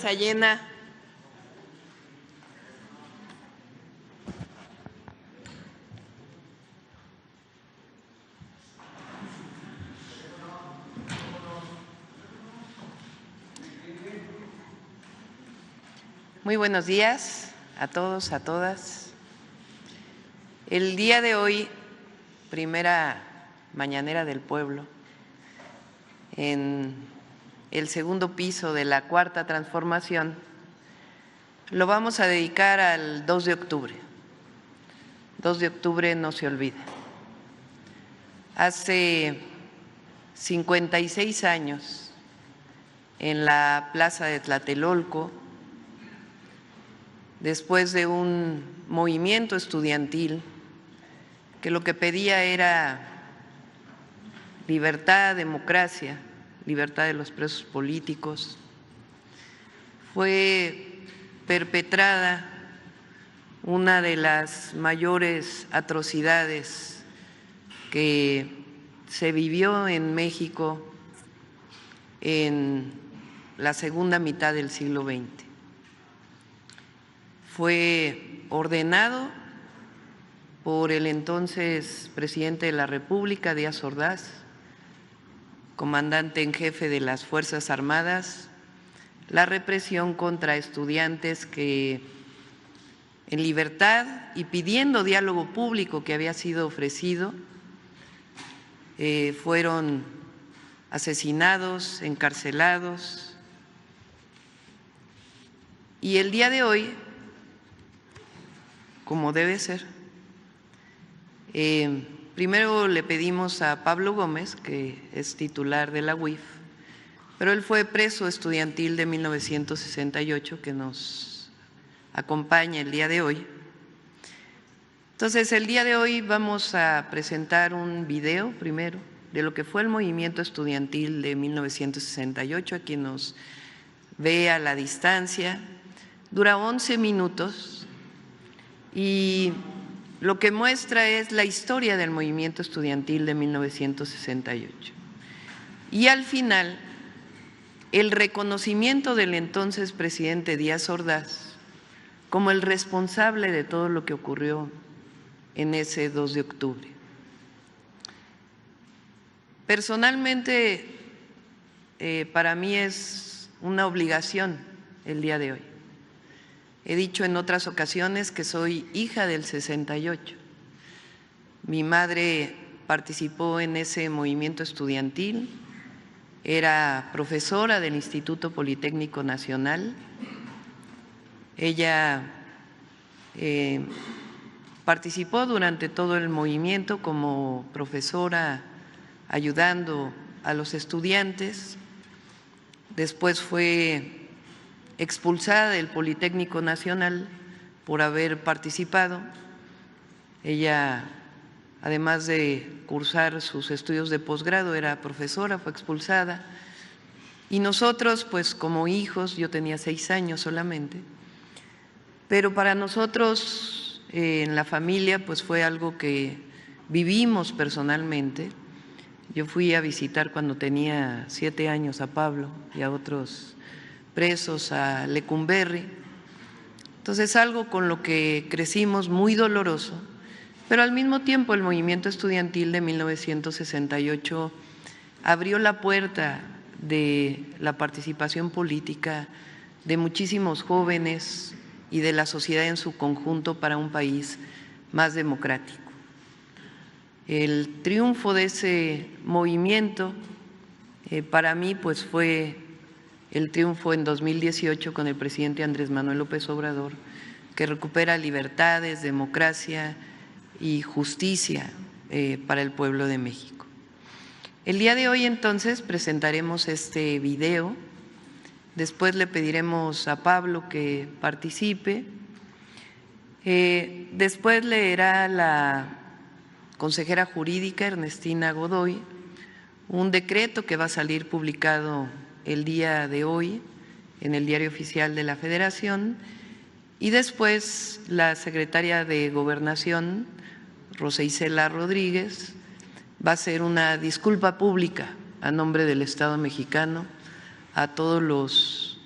mesa llena. Muy buenos días a todos, a todas. El día de hoy, primera mañanera del pueblo, en el segundo piso de la Cuarta Transformación, lo vamos a dedicar al 2 de octubre. 2 de octubre no se olvida. Hace 56 años, en la plaza de Tlatelolco, después de un movimiento estudiantil que lo que pedía era libertad, democracia, libertad de los presos políticos, fue perpetrada una de las mayores atrocidades que se vivió en México en la segunda mitad del siglo XX. Fue ordenado por el entonces presidente de la República, Díaz Ordaz, comandante en jefe de las Fuerzas Armadas, la represión contra estudiantes que en libertad y pidiendo diálogo público que había sido ofrecido, fueron asesinados, encarcelados. Y el día de hoy, como debe ser, primero le pedimos a Pablo Gómez, que es titular de la UIF, pero él fue preso estudiantil de 1968, que nos acompaña el día de hoy. Entonces, el día de hoy vamos a presentar un video primero de lo que fue el movimiento estudiantil de 1968, a quien nos ve a la distancia. Dura 11 minutos y lo que muestra es la historia del movimiento estudiantil de 1968. Y al final, el reconocimiento del entonces presidente Díaz Ordaz como el responsable de todo lo que ocurrió en ese 2 de octubre. Personalmente, para mí es una obligación el día de hoy. He dicho en otras ocasiones que soy hija del 68. Mi madre participó en ese movimiento estudiantil, era profesora del Instituto Politécnico Nacional. Ella participó durante todo el movimiento como profesora, ayudando a los estudiantes. Después fue expulsada del Politécnico Nacional por haber participado. Ella, además de cursar sus estudios de posgrado, era profesora, fue expulsada. Y nosotros, pues como hijos, yo tenía 6 años solamente, pero para nosotros en la familia pues fue algo que vivimos personalmente. Yo fui a visitar cuando tenía 7 años a Pablo y a otros presos a Lecumberri. Entonces, algo con lo que crecimos muy doloroso, pero al mismo tiempo el movimiento estudiantil de 1968 abrió la puerta de la participación política de muchísimos jóvenes y de la sociedad en su conjunto para un país más democrático. El triunfo de ese movimiento para mí pues fue el triunfo en 2018 con el presidente Andrés Manuel López Obrador, que recupera libertades, democracia y justicia para el pueblo de México. El día de hoy entonces presentaremos este video, después le pediremos a Pablo que participe, después leerá la consejera jurídica Ernestina Godoy un decreto que va a salir publicado el día de hoy en el Diario Oficial de la Federación, y después la secretaria de Gobernación, Rosa Isela Rodríguez, va a hacer una disculpa pública a nombre del Estado mexicano a todos los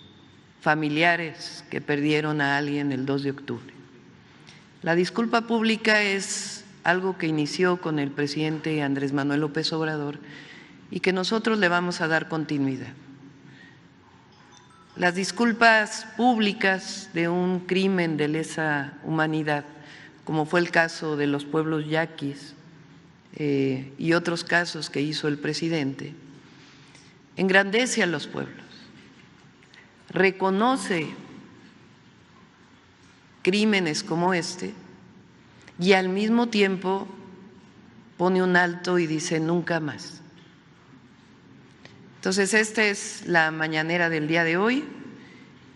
familiares que perdieron a alguien el 2 de octubre. La disculpa pública es algo que inició con el presidente Andrés Manuel López Obrador y que nosotros le vamos a dar continuidad. Las disculpas públicas de un crimen de lesa humanidad, como fue el caso de los pueblos yaquis y otros casos que hizo el presidente, engrandece a los pueblos, reconoce crímenes como este y al mismo tiempo pone un alto y dice nunca más. Entonces, esta es la mañanera del día de hoy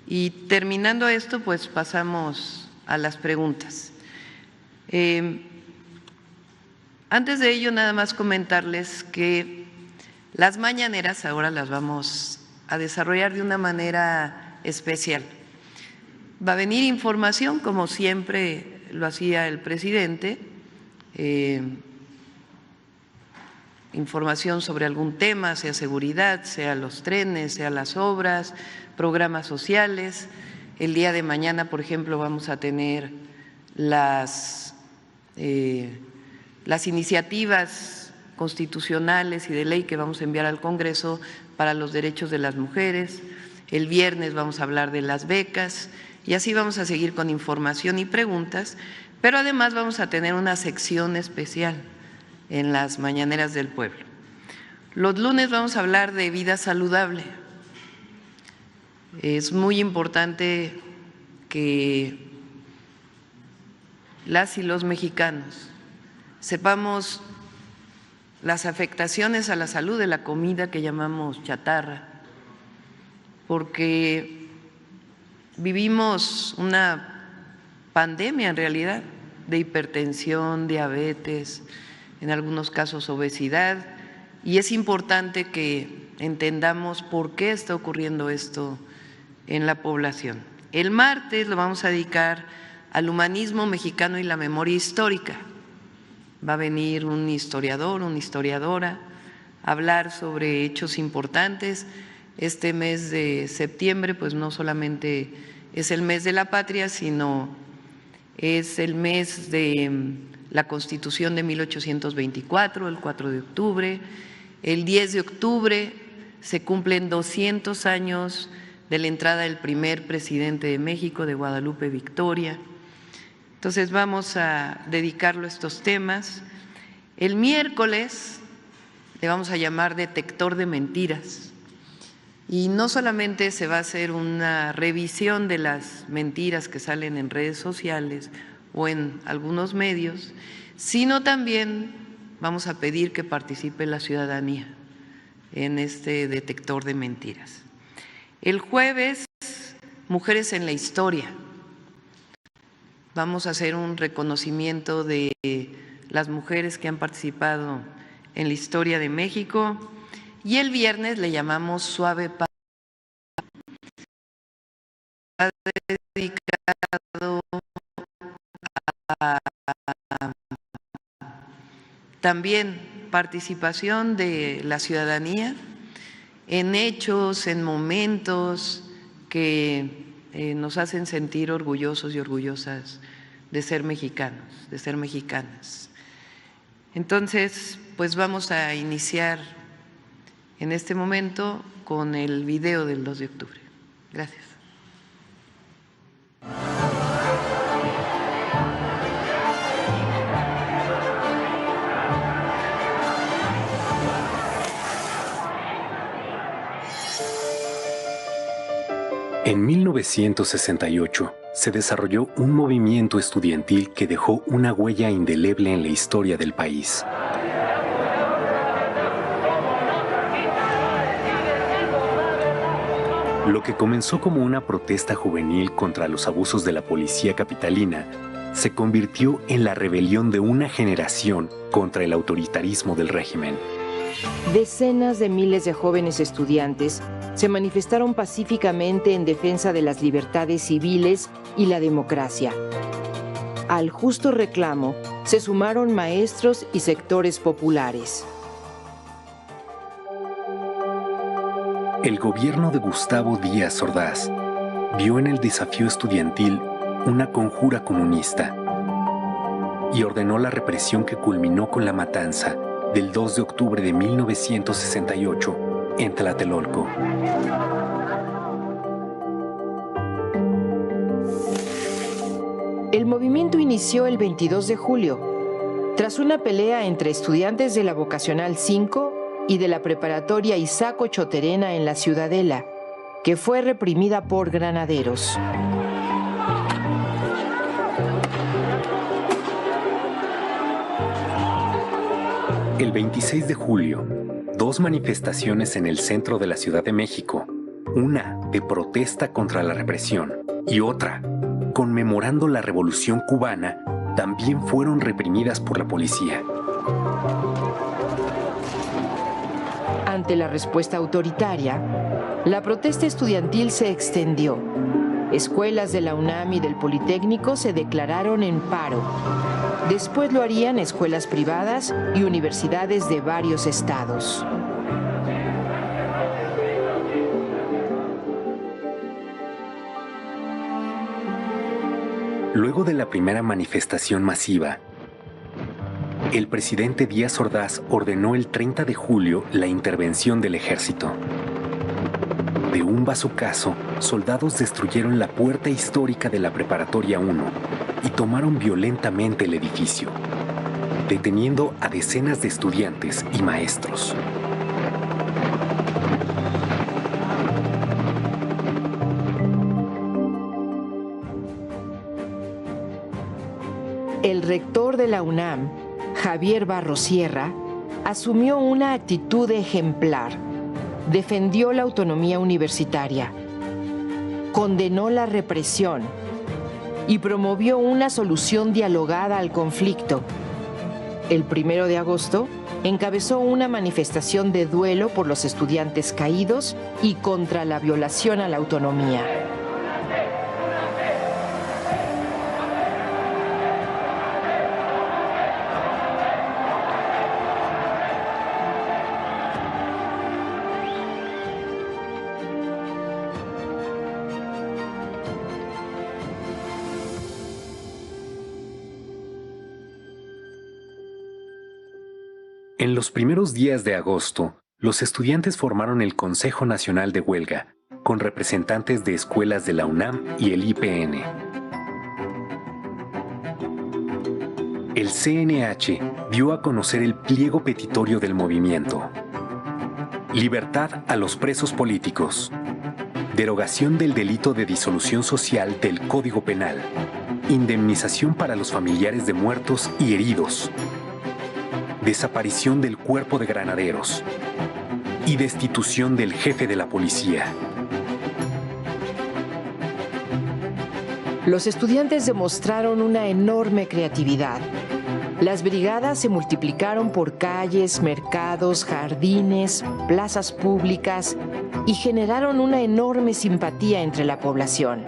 y terminando esto, pues pasamos a las preguntas. Antes de ello, nada más comentarles que las mañaneras ahora las vamos a desarrollar de una manera especial. Va a venir información, como siempre lo hacía el presidente, información sobre algún tema, sea seguridad, sea los trenes, sea las obras, programas sociales. El día de mañana, por ejemplo, vamos a tener las iniciativas constitucionales y de ley que vamos a enviar al Congreso para los derechos de las mujeres. El viernes vamos a hablar de las becas y así vamos a seguir con información y preguntas, pero además vamos a tener una sección especial en las mañaneras del pueblo. Los lunes vamos a hablar de vida saludable. Es muy importante que las y los mexicanos sepamos las afectaciones a la salud de la comida que llamamos chatarra, porque vivimos una pandemia en realidad de hipertensión, diabetes, en algunos casos obesidad, y es importante que entendamos por qué está ocurriendo esto en la población. El martes lo vamos a dedicar al humanismo mexicano y la memoria histórica. Va a venir un historiador, una historiadora, a hablar sobre hechos importantes. Este mes de septiembre, pues no solamente es el mes de la patria, sino es el mes de la Constitución de 1824, el 4 de octubre. El 10 de octubre se cumplen 200 años de la entrada del primer presidente de México, de Guadalupe Victoria. Entonces vamos a dedicarlo a estos temas. El miércoles le vamos a llamar detector de mentiras. Y no solamente se va a hacer una revisión de las mentiras que salen en redes sociales o en algunos medios, sino también vamos a pedir que participe la ciudadanía en este detector de mentiras. El jueves, mujeres en la historia. Vamos a hacer un reconocimiento de las mujeres que han participado en la historia de México y el viernes le llamamos Suave Paz, dedicado a también participación de la ciudadanía en hechos, en momentos que nos hacen sentir orgullosos y orgullosas de ser mexicanos, de ser mexicanas. Entonces, pues vamos a iniciar en este momento con el video del 2 de octubre. Gracias. En 1968 se desarrolló un movimiento estudiantil que dejó una huella indeleble en la historia del país. Lo que comenzó como una protesta juvenil contra los abusos de la policía capitalina se convirtió en la rebelión de una generación contra el autoritarismo del régimen. Decenas de miles de jóvenes estudiantes se manifestaron pacíficamente en defensa de las libertades civiles y la democracia. Al justo reclamo se sumaron maestros y sectores populares. El gobierno de Gustavo Díaz Ordaz vio en el desafío estudiantil una conjura comunista y ordenó la represión que culminó con la matanza del 2 de octubre de 1968 en Tlatelolco. El movimiento inició el 22 de julio, tras una pelea entre estudiantes de la Vocacional 5 y de la Preparatoria Isaac Ochoa Terena en la Ciudadela, que fue reprimida por granaderos. El 26 de julio, dos manifestaciones en el centro de la Ciudad de México, una de protesta contra la represión y otra conmemorando la Revolución Cubana, también fueron reprimidas por la policía. Ante la respuesta autoritaria, la protesta estudiantil se extendió. Escuelas de la UNAM y del Politécnico se declararon en paro. Después lo harían escuelas privadas y universidades de varios estados. Luego de la primera manifestación masiva, el presidente Díaz Ordaz ordenó el 30 de julio la intervención del ejército. De un bazucazo, soldados destruyeron la puerta histórica de la Preparatoria 1 y tomaron violentamente el edificio, deteniendo a decenas de estudiantes y maestros. El rector de la UNAM, Javier Barros Sierra, asumió una actitud ejemplar. Defendió la autonomía universitaria, condenó la represión y promovió una solución dialogada al conflicto. El 1 de agosto encabezó una manifestación de duelo por los estudiantes caídos y contra la violación a la autonomía. En los primeros días de agosto, los estudiantes formaron el Consejo Nacional de Huelga, con representantes de escuelas de la UNAM y el IPN. El CNH dio a conocer el pliego petitorio del movimiento. Libertad a los presos políticos. Derogación del delito de disolución social del Código Penal. Indemnización para los familiares de muertos y heridos. Desaparición del cuerpo de granaderos y destitución del jefe de la policía. Los estudiantes demostraron una enorme creatividad. Las brigadas se multiplicaron por calles, mercados, jardines, plazas públicas y generaron una enorme simpatía entre la población.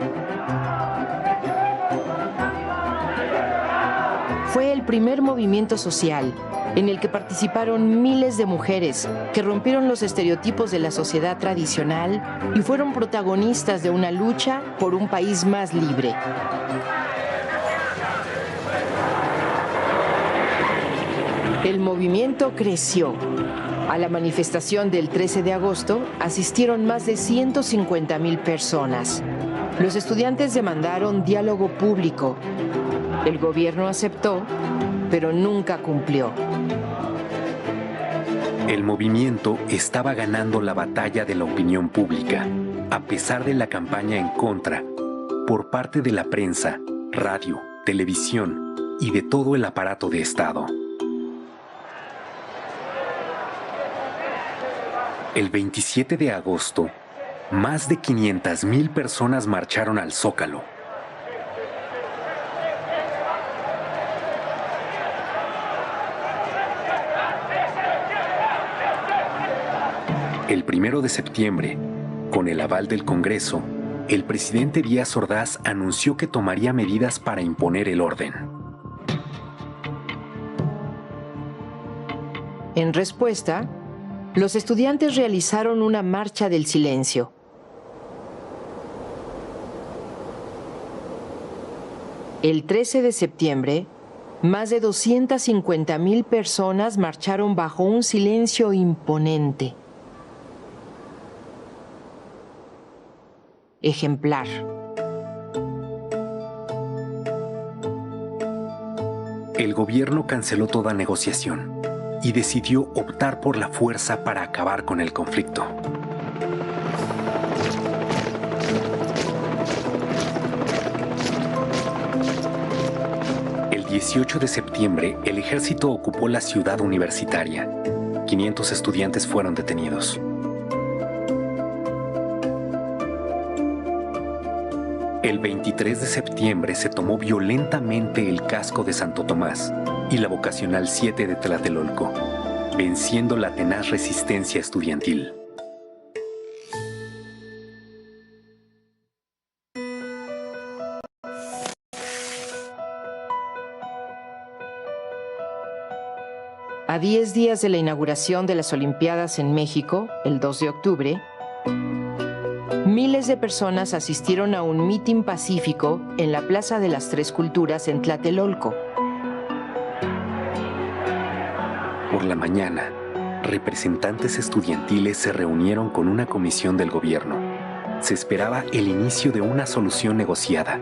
Fue el primer movimiento social en el que participaron miles de mujeres que rompieron los estereotipos de la sociedad tradicional y fueron protagonistas de una lucha por un país más libre. El movimiento creció. A la manifestación del 13 de agosto asistieron más de 150,000 personas. Los estudiantes demandaron diálogo público. El gobierno aceptó, pero nunca cumplió. El movimiento estaba ganando la batalla de la opinión pública, a pesar de la campaña en contra, por parte de la prensa, radio, televisión y de todo el aparato de Estado. El 27 de agosto, más de 500,000 personas marcharon al Zócalo. El 1 de septiembre, con el aval del Congreso, el presidente Díaz Ordaz anunció que tomaría medidas para imponer el orden. En respuesta, los estudiantes realizaron una marcha del silencio. El 13 de septiembre, más de 250,000 personas marcharon bajo un silencio imponente. Ejemplar. El gobierno canceló toda negociación y decidió optar por la fuerza para acabar con el conflicto. El 18 de septiembre, el ejército ocupó la ciudad universitaria. 500 estudiantes fueron detenidos. El 23 de septiembre se tomó violentamente el casco de Santo Tomás y la vocacional 7 de Tlatelolco, venciendo la tenaz resistencia estudiantil. A 10 días de la inauguración de las Olimpiadas en México, el 2 de octubre, miles de personas asistieron a un mitin pacífico en la Plaza de las Tres Culturas en Tlatelolco. Por la mañana, representantes estudiantiles se reunieron con una comisión del gobierno. Se esperaba el inicio de una solución negociada.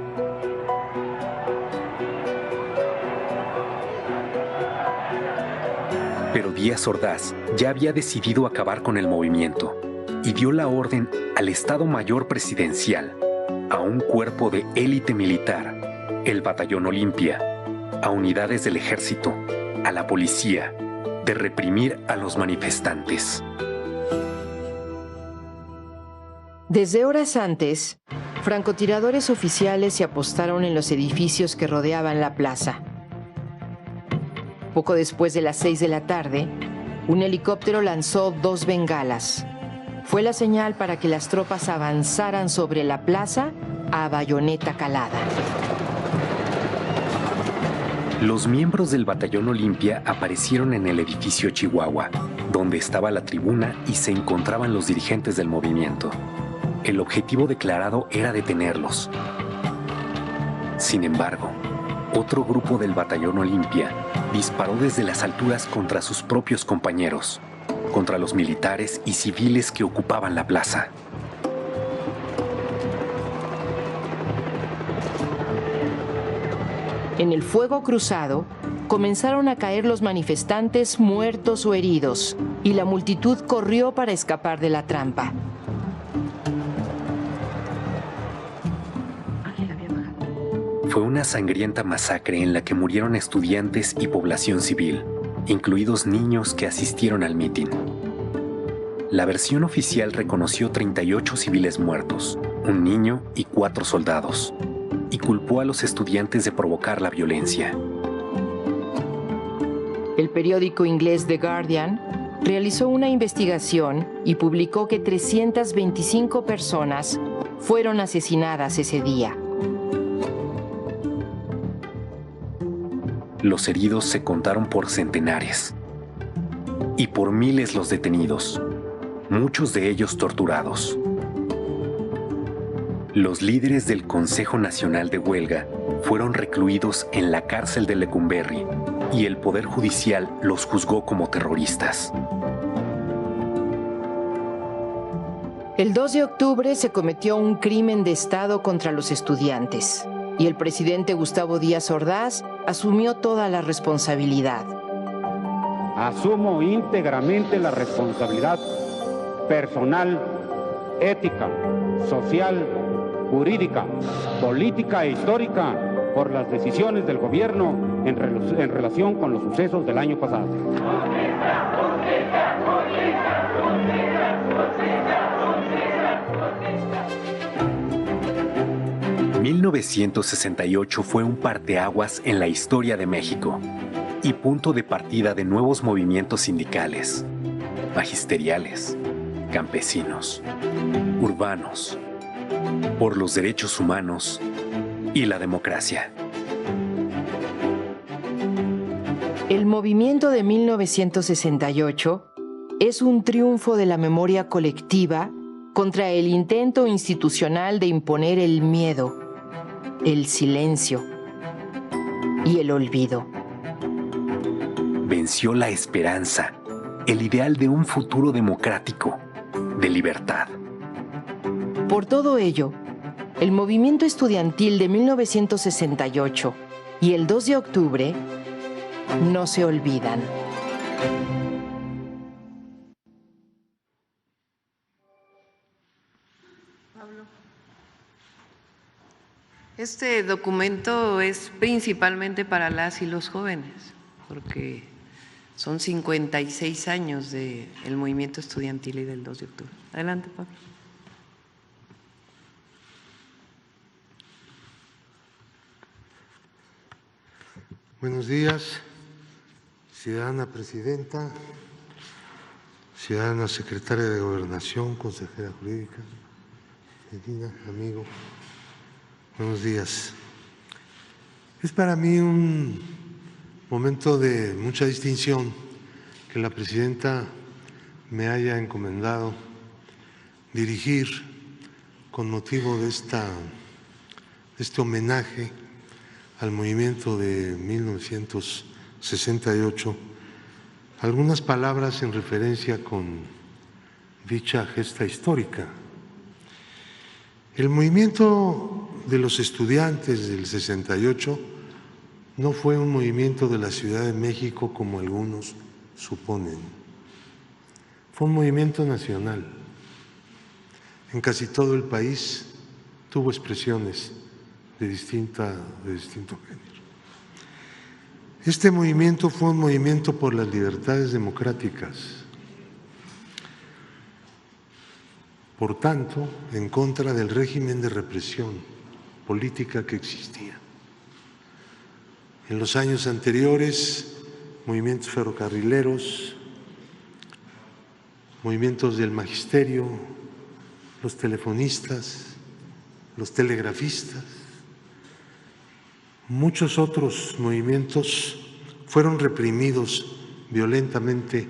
Pero Díaz Ordaz ya había decidido acabar con el movimiento y dio la orden al Estado Mayor Presidencial, a un cuerpo de élite militar, el Batallón Olimpia, a unidades del ejército, a la policía, de reprimir a los manifestantes. Desde horas antes, francotiradores oficiales se apostaron en los edificios que rodeaban la plaza. Poco después de las 6 de la tarde, un helicóptero lanzó 2 bengalas. Fue la señal para que las tropas avanzaran sobre la plaza a bayoneta calada. Los miembros del Batallón Olimpia aparecieron en el edificio Chihuahua, donde estaba la tribuna y se encontraban los dirigentes del movimiento. El objetivo declarado era detenerlos. Sin embargo, otro grupo del Batallón Olimpia disparó desde las alturas contra sus propios compañeros, contra los militares y civiles que ocupaban la plaza. En el fuego cruzado, comenzaron a caer los manifestantes muertos o heridos, y la multitud corrió para escapar de la trampa. Fue una sangrienta masacre en la que murieron estudiantes y población civil, incluidos niños que asistieron al mitin. La versión oficial reconoció 38 civiles muertos, un niño y 4 soldados, y culpó a los estudiantes de provocar la violencia. El periódico inglés The Guardian realizó una investigación y publicó que 325 personas fueron asesinadas ese día. Los heridos se contaron por centenares y por miles los detenidos, muchos de ellos torturados. Los líderes del Consejo Nacional de Huelga fueron recluidos en la cárcel de Lecumberri y el Poder Judicial los juzgó como terroristas. El 2 de octubre se cometió un crimen de Estado contra los estudiantes y el presidente Gustavo Díaz Ordaz asumió toda la responsabilidad. Asumo íntegramente la responsabilidad personal, ética, social, jurídica, política e histórica por las decisiones del gobierno en relación con los sucesos del año pasado. 1968 fue un parteaguas en la historia de México y punto de partida de nuevos movimientos sindicales, magisteriales, campesinos, urbanos, por los derechos humanos y la democracia. El movimiento de 1968 es un triunfo de la memoria colectiva contra el intento institucional de imponer el miedo, el silencio y el olvido. Venció la esperanza, el ideal de un futuro democrático, de libertad. Por todo ello, el movimiento estudiantil de 1968 y el 2 de octubre no se olvidan. Este documento es principalmente para las y los jóvenes, porque son 56 años del movimiento estudiantil y del 2 de octubre. Adelante, Pablo. Buenos días, ciudadana presidenta, ciudadana secretaria de Gobernación, consejera jurídica, Medina, amigo. Buenos días. Es para mí un momento de mucha distinción que la presidenta me haya encomendado dirigir con motivo de este homenaje al movimiento de 1968 algunas palabras en referencia con dicha gesta histórica. El movimiento de los estudiantes del 68 no fue un movimiento de la Ciudad de México como algunos suponen. Fue un movimiento nacional. En casi todo el país tuvo expresiones de distinto género. Este movimiento fue un movimiento por las libertades democráticas, por tanto, en contra del régimen de represión política que existía. En los años anteriores, movimientos ferrocarrileros, movimientos del magisterio, los telefonistas, los telegrafistas, muchos otros movimientos fueron reprimidos violentamente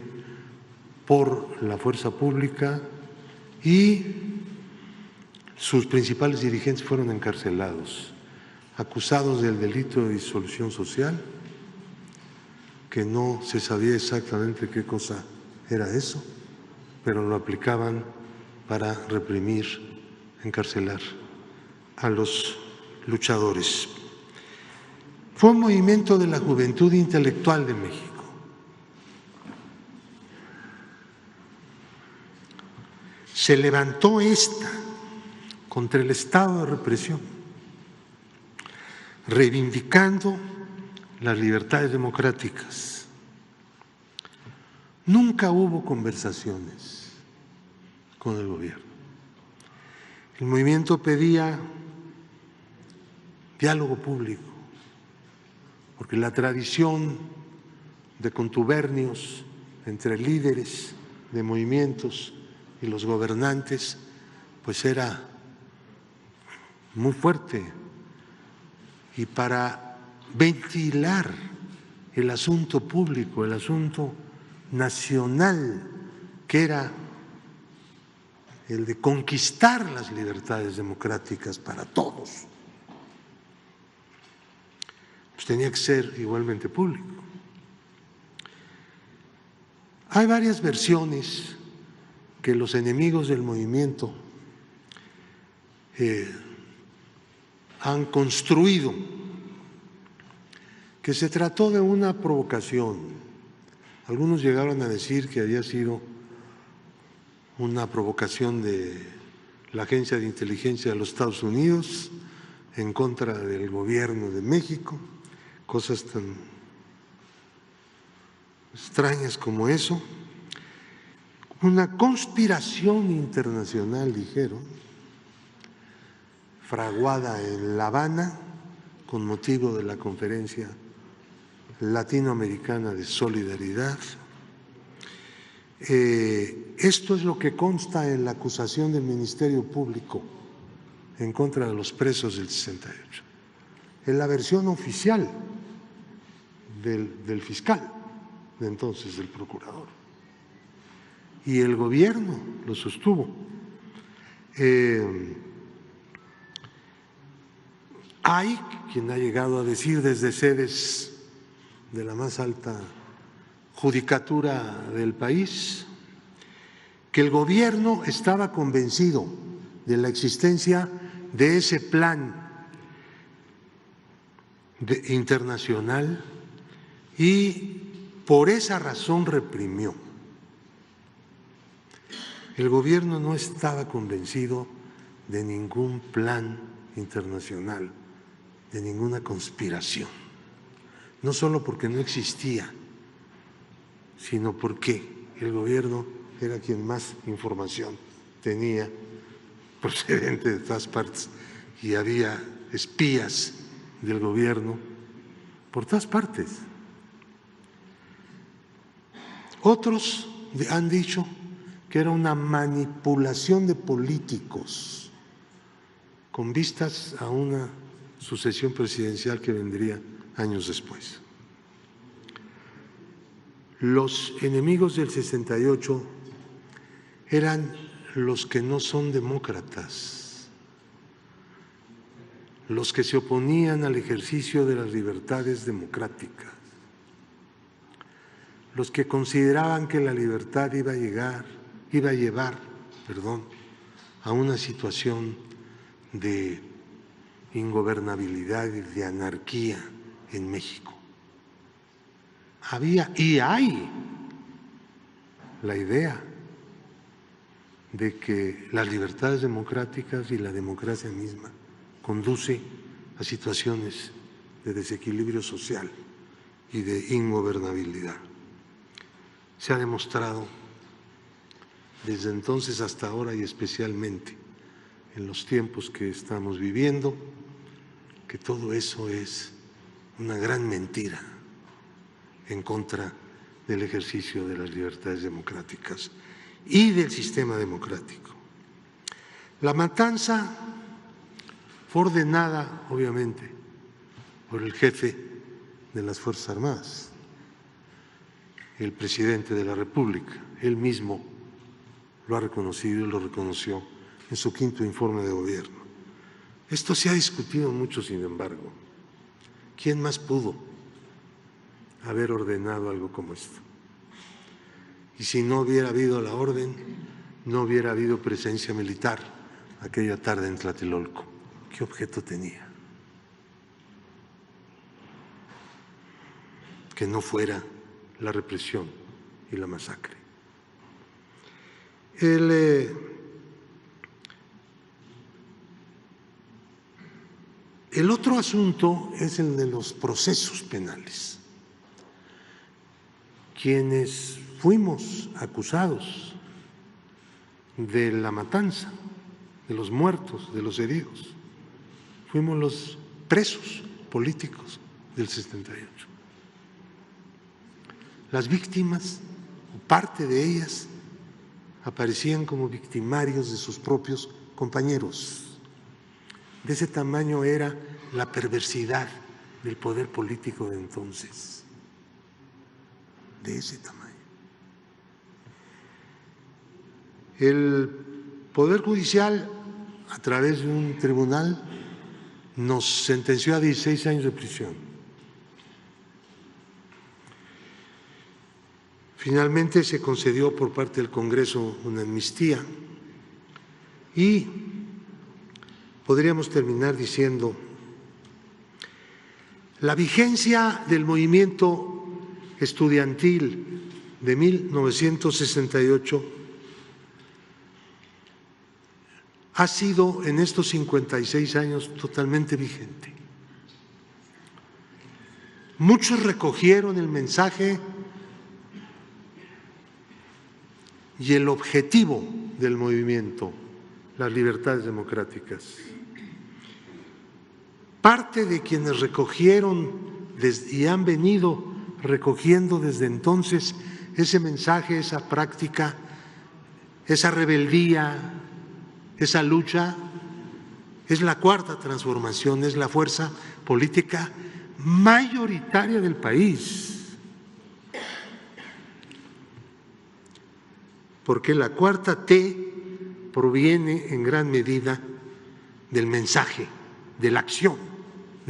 por la fuerza pública y sus principales dirigentes fueron encarcelados, acusados del delito de disolución social, que no se sabía exactamente qué cosa era eso, pero lo aplicaban para reprimir, encarcelar a los luchadores. Fue un movimiento de la juventud intelectual de México. Se levantó esta contra el estado de represión, reivindicando las libertades democráticas. Nunca hubo conversaciones con el gobierno. El movimiento pedía diálogo público, porque la tradición de contubernios entre líderes de movimientos y los gobernantes pues era muy fuerte, y para ventilar el asunto público, el asunto nacional, que era el de conquistar las libertades democráticas para todos, pues tenía que ser igualmente público. Hay varias versiones que los enemigos del movimiento han construido, que se trató de una provocación. Algunos llegaron a decir que había sido una provocación de la Agencia de Inteligencia de los Estados Unidos en contra del gobierno de México, cosas tan extrañas como eso. Una conspiración internacional, dijeron, fraguada en La Habana con motivo de la Conferencia Latinoamericana de Solidaridad. Esto es lo que consta en la acusación del Ministerio Público en contra de los presos del 68. Es la versión oficial del fiscal de entonces, del procurador. Y el gobierno lo sostuvo. Hay quien ha llegado a decir desde sedes de la más alta judicatura del país que el gobierno estaba convencido de la existencia de ese plan internacional y por esa razón reprimió. El gobierno no estaba convencido de ningún plan internacional, de ninguna conspiración, no solo porque no existía, sino porque el gobierno era quien más información tenía procedente de todas partes y había espías del gobierno por todas partes. Otros han dicho que era una manipulación de políticos con vistas a una sucesión presidencial que vendría años después. Los enemigos del 68 eran los que no son demócratas, los que se oponían al ejercicio de las libertades democráticas, los que consideraban que la libertad iba a llevar a una situación de ingobernabilidad y de anarquía en México. Había y hay la idea de que las libertades democráticas y la democracia misma conduce a situaciones de desequilibrio social y de ingobernabilidad. Se ha demostrado desde entonces hasta ahora y especialmente en los tiempos que estamos viviendo que todo eso es una gran mentira en contra del ejercicio de las libertades democráticas y del sistema democrático. La matanza fue ordenada, obviamente, por el jefe de las Fuerzas Armadas, el presidente de la República. Él mismo lo ha reconocido y lo reconoció en su quinto informe de gobierno. Esto se ha discutido mucho, sin embargo. ¿Quién más pudo haber ordenado algo como esto? Y si no hubiera habido la orden, no hubiera habido presencia militar aquella tarde en Tlatelolco. ¿Qué objeto tenía? Que no fuera la represión y la masacre. El otro asunto es el de los procesos penales. Quienes fuimos acusados de la matanza, de los muertos, de los heridos, fuimos los presos políticos del 78. Las víctimas, parte de ellas, aparecían como victimarios de sus propios compañeros. De ese tamaño era la perversidad del poder político de entonces. De ese tamaño. El Poder Judicial, a través de un tribunal, nos sentenció a 16 años de prisión. Finalmente se concedió por parte del Congreso una amnistía y podríamos terminar diciendo la vigencia del movimiento estudiantil de 1968 ha sido en estos 56 años totalmente vigente. Muchos recogieron el mensaje y el objetivo del movimiento, las libertades democráticas. Parte de quienes recogieron y han venido recogiendo desde entonces ese mensaje, esa práctica, esa rebeldía, esa lucha, es la Cuarta Transformación, es la fuerza política mayoritaria del país. Porque la cuarta T proviene en gran medida del mensaje, de la acción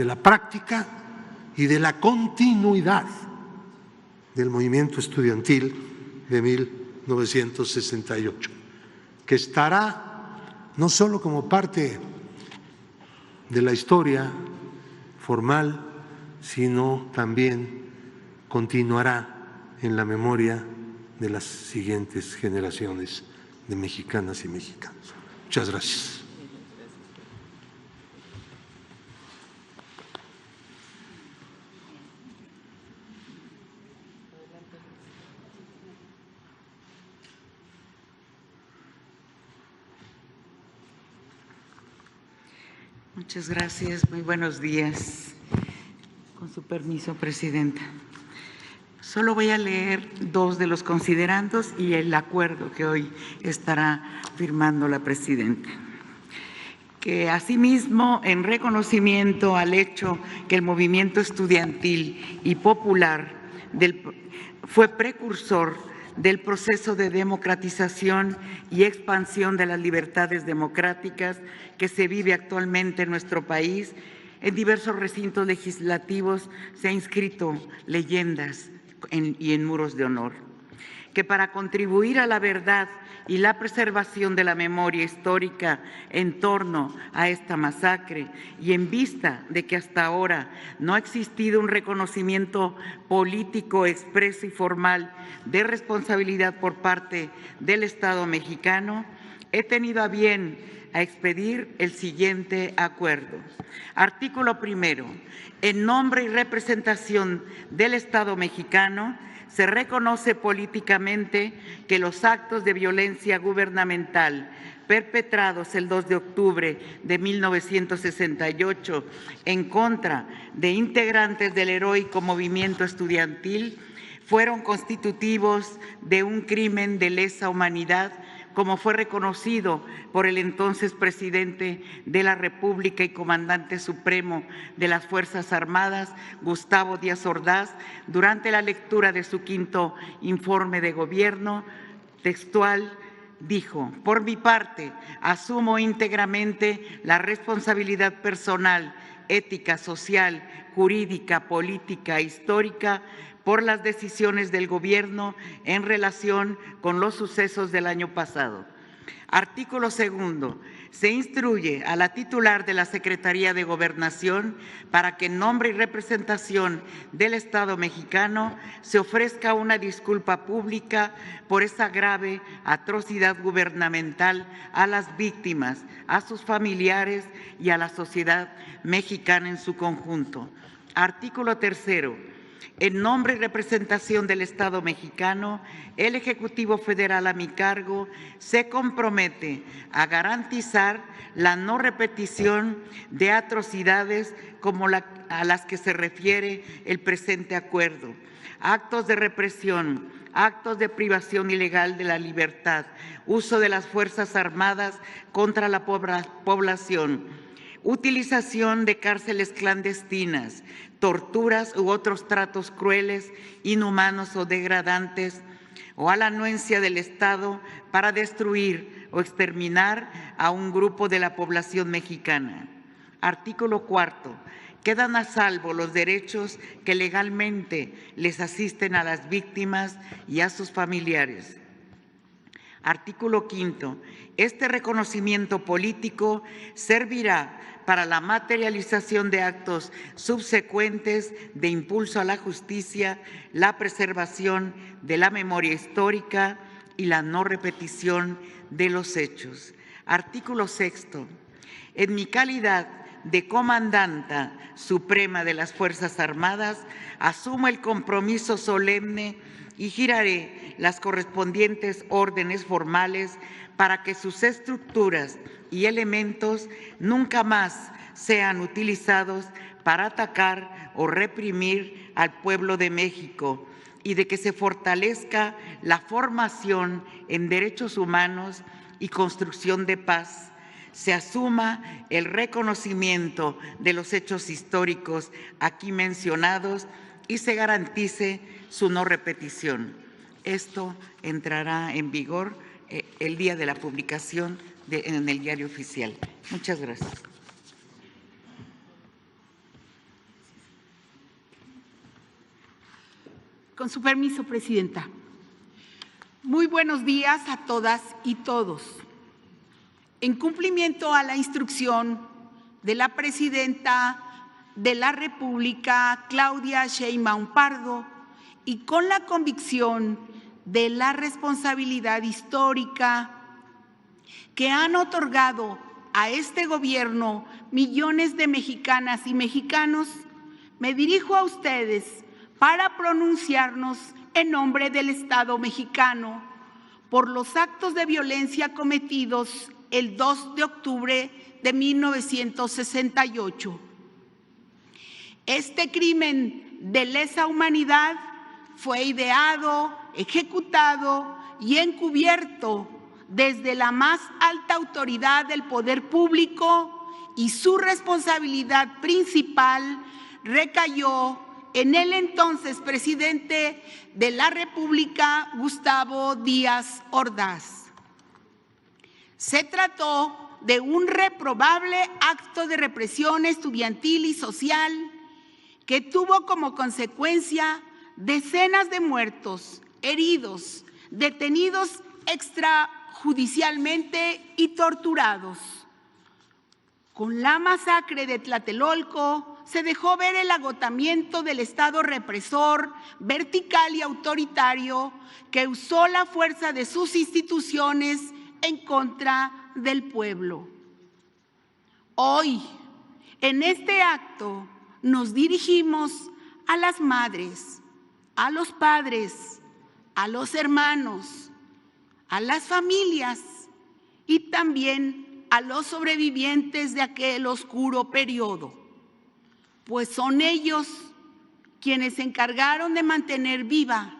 de la práctica y de la continuidad del movimiento estudiantil de 1968, que estará no solo como parte de la historia formal, sino también continuará en la memoria de las siguientes generaciones de mexicanas y mexicanos. Muchas gracias. Muchas gracias. Muy buenos días. Con su permiso, Presidenta. Solo voy a leer dos de los considerandos y el acuerdo que hoy estará firmando la Presidenta. Que asimismo, en reconocimiento al hecho que el movimiento estudiantil y popular fue precursor del proceso de democratización y expansión de las libertades democráticas que se vive actualmente en nuestro país, en diversos recintos legislativos se han inscrito leyendas y en muros de honor. Que para contribuir a la verdad y la preservación de la memoria histórica en torno a esta masacre y en vista de que hasta ahora no ha existido un reconocimiento político expreso y formal de responsabilidad por parte del Estado mexicano, he tenido a bien a expedir el siguiente acuerdo. Artículo primero. En nombre y representación del Estado mexicano, se reconoce políticamente que los actos de violencia gubernamental perpetrados el 2 de octubre de 1968 en contra de integrantes del heroico movimiento estudiantil fueron constitutivos de un crimen de lesa humanidad, como fue reconocido por el entonces presidente de la República y comandante supremo de las Fuerzas Armadas, Gustavo Díaz Ordaz, durante la lectura de su quinto informe de gobierno. Textual, dijo: por mi parte, asumo íntegramente la responsabilidad personal, ética, social, jurídica, política e histórica por las decisiones del Gobierno en relación con los sucesos del año pasado. Artículo segundo. Se instruye a la titular de la Secretaría de Gobernación para que en nombre y representación del Estado mexicano se ofrezca una disculpa pública por esa grave atrocidad gubernamental a las víctimas, a sus familiares y a la sociedad mexicana en su conjunto. Artículo tercero. En nombre y representación del Estado mexicano, el Ejecutivo Federal a mi cargo se compromete a garantizar la no repetición de atrocidades como a las que se refiere el presente acuerdo, actos de represión, actos de privación ilegal de la libertad, uso de las Fuerzas Armadas contra la población, utilización de cárceles clandestinas, torturas u otros tratos crueles, inhumanos o degradantes, o a la anuencia del Estado para destruir o exterminar a un grupo de la población mexicana. Artículo cuarto. Quedan a salvo los derechos que legalmente les asisten a las víctimas y a sus familiares. Artículo quinto. Este reconocimiento político servirá para la materialización de actos subsecuentes de impulso a la justicia, la preservación de la memoria histórica y la no repetición de los hechos. Artículo sexto. En mi calidad de comandanta suprema de las Fuerzas Armadas, asumo el compromiso solemne y giraré las correspondientes órdenes formales para que sus estructuras y elementos nunca más sean utilizados para atacar o reprimir al pueblo de México, y de que se fortalezca la formación en derechos humanos y construcción de paz, se asuma el reconocimiento de los hechos históricos aquí mencionados y se garantice su no repetición. Esto entrará en vigor el día de la publicación en el Diario Oficial. Muchas gracias. Con su permiso, Presidenta. Muy buenos días a todas y todos. En cumplimiento a la instrucción de la Presidenta de la República, Claudia Sheinbaum Pardo, y con la convicción de la responsabilidad histórica que han otorgado a este gobierno millones de mexicanas y mexicanos, me dirijo a ustedes para pronunciarnos en nombre del Estado mexicano por los actos de violencia cometidos el 2 de octubre de 1968. Este crimen de lesa humanidad fue ideado, ejecutado y encubierto desde la más alta autoridad del poder público, y su responsabilidad principal recayó en el entonces presidente de la República, Gustavo Díaz Ordaz. Se trató de un reprobable acto de represión estudiantil y social que tuvo como consecuencia decenas de muertos, heridos, detenidos extrajudicialmente y torturados. Con la masacre de Tlatelolco se dejó ver el agotamiento del Estado represor, vertical y autoritario que usó la fuerza de sus instituciones en contra del pueblo. Hoy, en este acto, nos dirigimos a las madres, a los padres, a los hermanos, a las familias y también a los sobrevivientes de aquel oscuro periodo, pues son ellos quienes se encargaron de mantener viva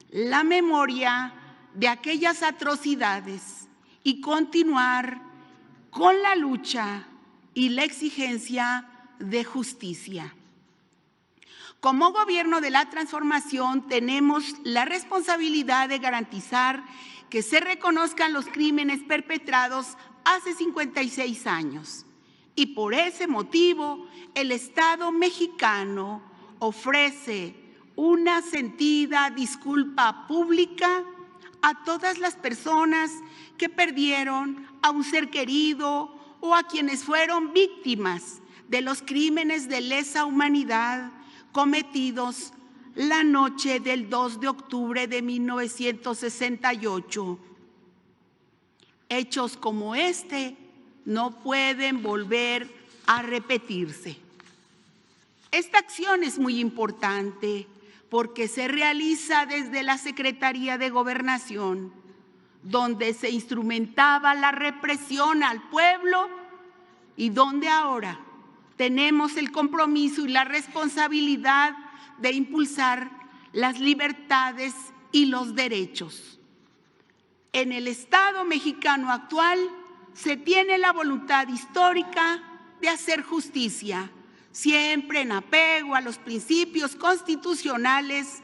la memoria de aquellas atrocidades y continuar con la lucha y la exigencia de justicia. Como Gobierno de la Transformación tenemos la responsabilidad de garantizar que se reconozcan los crímenes perpetrados hace 56 años. Y por ese motivo, el Estado mexicano ofrece una sentida disculpa pública a todas las personas que perdieron a un ser querido o a quienes fueron víctimas de los crímenes de lesa humanidad cometidos la noche del 2 de octubre de 1968. Hechos como este no pueden volver a repetirse. Esta acción es muy importante porque se realiza desde la Secretaría de Gobernación, donde se instrumentaba la represión al pueblo y donde ahora tenemos el compromiso y la responsabilidad de impulsar las libertades y los derechos. En el Estado mexicano actual se tiene la voluntad histórica de hacer justicia, siempre en apego a los principios constitucionales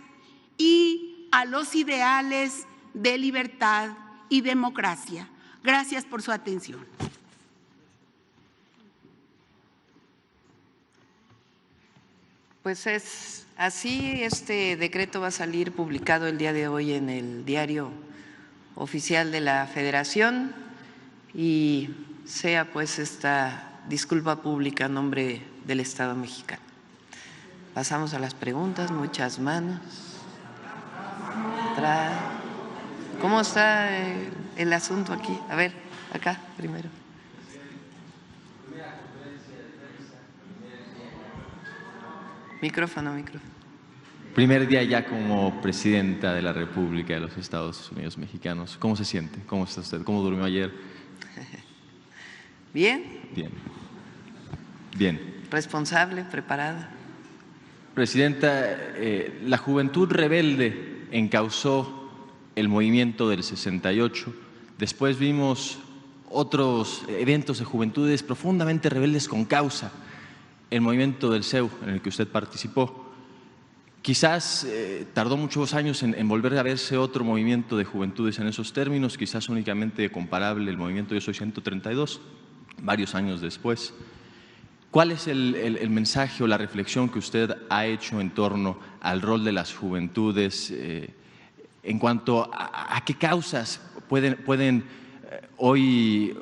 y a los ideales de libertad y democracia. Gracias por su atención. Pues es así, este decreto va a salir publicado el día de hoy en el Diario Oficial de la Federación y sea pues esta disculpa pública en nombre del Estado mexicano. Pasamos a las preguntas, muchas manos. ¿Cómo está el asunto aquí? A ver, acá primero. Micrófono. Primer día ya como presidenta de la República de los Estados Unidos Mexicanos. ¿Cómo se siente? ¿Cómo está usted? ¿Cómo durmió ayer? Bien. Bien. Responsable, preparada. Presidenta, la Juventud Rebelde encauzó el movimiento del 68. Después vimos otros eventos de juventudes profundamente rebeldes con causa. El movimiento del CEU, en el que usted participó. Quizás tardó muchos años en volver a verse otro movimiento de juventudes en esos términos, quizás únicamente comparable el movimiento Yo Soy 132, varios años después. ¿Cuál es el mensaje o la reflexión que usted ha hecho en torno al rol de las juventudes en cuanto a qué causas pueden hoy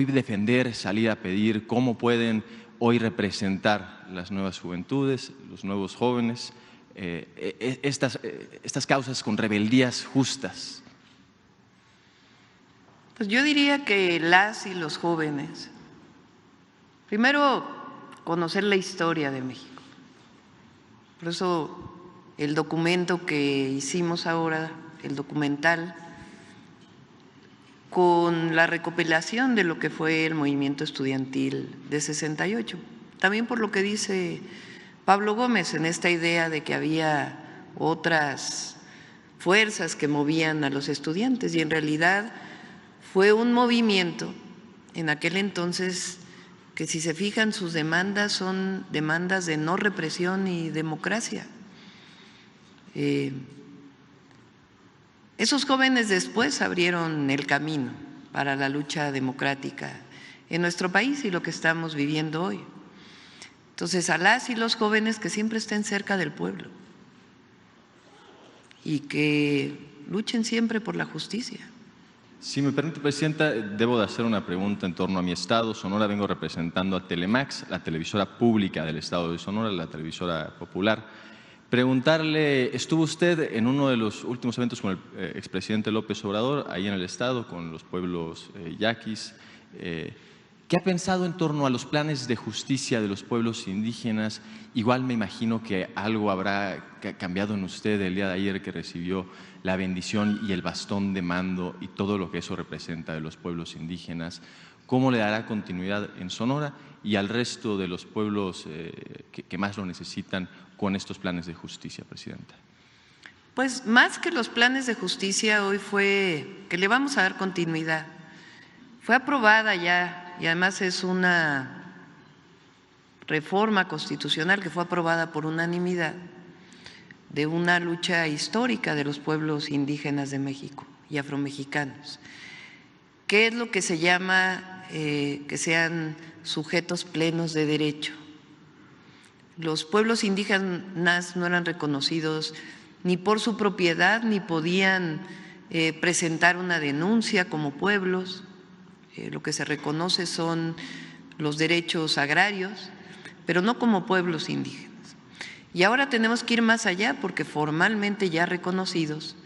defender, salir a pedir, cómo pueden hoy representar las nuevas juventudes, los nuevos jóvenes, estas causas con rebeldías justas? Pues yo diría que las y los jóvenes, primero, conocer la historia de México. Por eso el documento que hicimos ahora, el documental, con la recopilación de lo que fue el movimiento estudiantil de 68. También por lo que dice Pablo Gómez en esta idea de que había otras fuerzas que movían a los estudiantes, y en realidad fue un movimiento en aquel entonces que, si se fijan, sus demandas son demandas de no represión y democracia. Esos jóvenes después abrieron el camino para la lucha democrática en nuestro país y lo que estamos viviendo hoy. Entonces, a las y los jóvenes que siempre estén cerca del pueblo y que luchen siempre por la justicia. Si me permite, Presidenta, debo de hacer una pregunta en torno a mi estado. Sonora, vengo representando a Telemax, la televisora pública del estado de Sonora, la televisora popular. Preguntarle, ¿estuvo usted en uno de los últimos eventos con el expresidente López Obrador, ahí en el estado, con los pueblos yaquis? ¿Qué ha pensado en torno a los planes de justicia de los pueblos indígenas? Igual me imagino que algo habrá cambiado en usted el día de ayer que recibió la bendición y el bastón de mando y todo lo que eso representa de los pueblos indígenas. ¿Cómo le dará continuidad en Sonora y al resto de los pueblos que más lo necesitan con estos planes de justicia, Presidenta? Pues más que los planes de justicia, hoy fue que le vamos a dar continuidad. Fue aprobada ya, y además es una reforma constitucional que fue aprobada por unanimidad, de una lucha histórica de los pueblos indígenas de México y afromexicanos. ¿Qué es lo que se llama que sean sujetos plenos de derecho? Los pueblos indígenas no eran reconocidos ni por su propiedad, ni podían presentar una denuncia como pueblos. Lo que se reconoce son los derechos agrarios, pero no como pueblos indígenas. Y ahora tenemos que ir más allá, porque formalmente ya reconocidos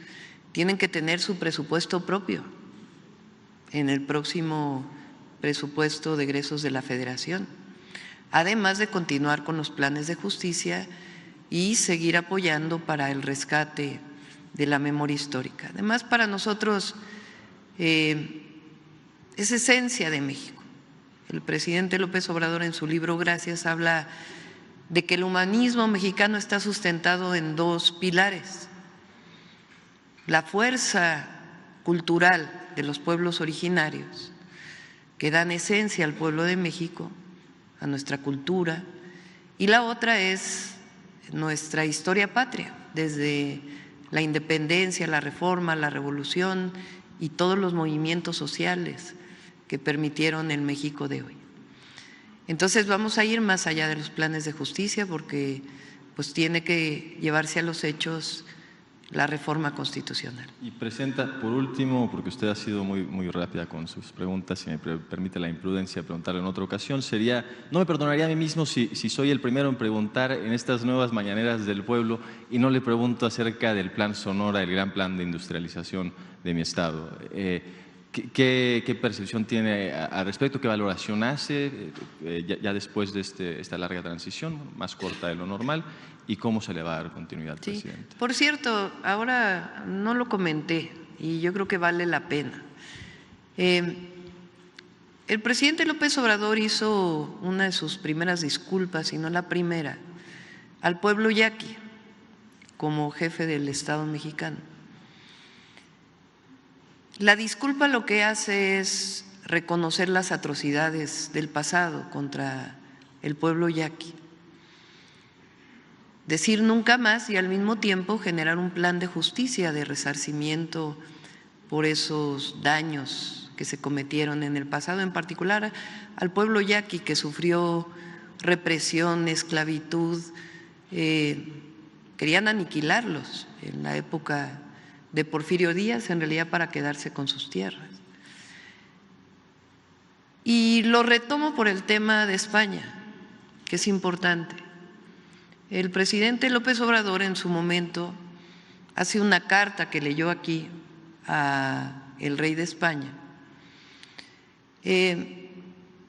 tienen que tener su presupuesto propio en el próximo presupuesto de egresos de la Federación, además de continuar con los planes de justicia y seguir apoyando para el rescate de la memoria histórica. Además, para nosotros es esencia de México. El presidente López Obrador, en su libro Gracias, habla de que el humanismo mexicano está sustentado en dos pilares: la fuerza cultural de los pueblos originarios, que dan esencia al pueblo de México, a nuestra cultura, y la otra es nuestra historia patria, desde la independencia, la reforma, la revolución y todos los movimientos sociales que permitieron el México de hoy. Entonces vamos a ir más allá de los planes de justicia, porque pues tiene que llevarse a los hechos la reforma constitucional. Y Presidenta, por último, porque usted ha sido muy rápida con sus preguntas, si me permite la imprudencia de preguntarle en otra ocasión, sería, no me perdonaría a mí mismo si soy el primero en preguntar en estas nuevas mañaneras del pueblo y no le pregunto acerca del Plan Sonora, el gran plan de industrialización de mi estado. ¿Qué percepción tiene al respecto? ¿Qué valoración hace ya después de esta larga transición, más corta de lo normal? ¿Y cómo se le va a dar continuidad, Sí. Presidente? Por cierto, ahora no lo comenté y yo creo que vale la pena. El presidente López Obrador hizo una de sus primeras disculpas, y no la primera, al pueblo yaqui como jefe del Estado mexicano. La disculpa lo que hace es reconocer las atrocidades del pasado contra el pueblo yaqui, decir nunca más y al mismo tiempo generar un plan de justicia, de resarcimiento por esos daños que se cometieron en el pasado, en particular al pueblo yaqui, que sufrió represión, esclavitud, querían aniquilarlos en la época de Porfirio Díaz, en realidad para quedarse con sus tierras. Y lo retomo por el tema de España, que es importante. El presidente López Obrador en su momento hace una carta que leyó aquí al rey de España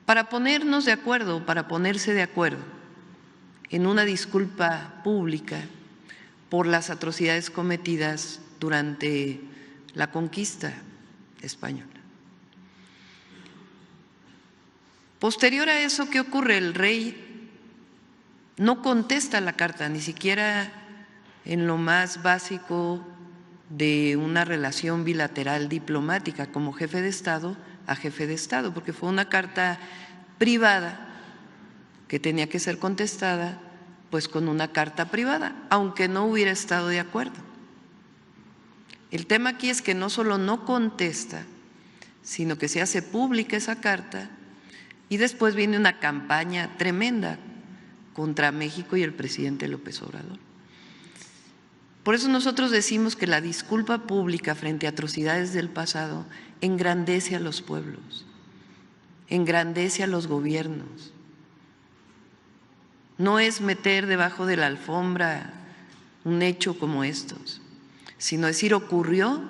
para ponernos de acuerdo, para ponerse de acuerdo en una disculpa pública por las atrocidades cometidas durante la conquista española. Posterior a eso, ¿qué ocurre? El rey no contesta la carta, ni siquiera en lo más básico de una relación bilateral diplomática como jefe de Estado a jefe de Estado, porque fue una carta privada que tenía que ser contestada pues con una carta privada, aunque no hubiera estado de acuerdo. El tema aquí es que no solo no contesta, sino que se hace pública esa carta y después viene una campaña tremenda contra México y el presidente López Obrador. Por eso nosotros decimos que la disculpa pública frente a atrocidades del pasado engrandece a los pueblos, engrandece a los gobiernos. No es meter debajo de la alfombra un hecho como estos, sino decir ocurrió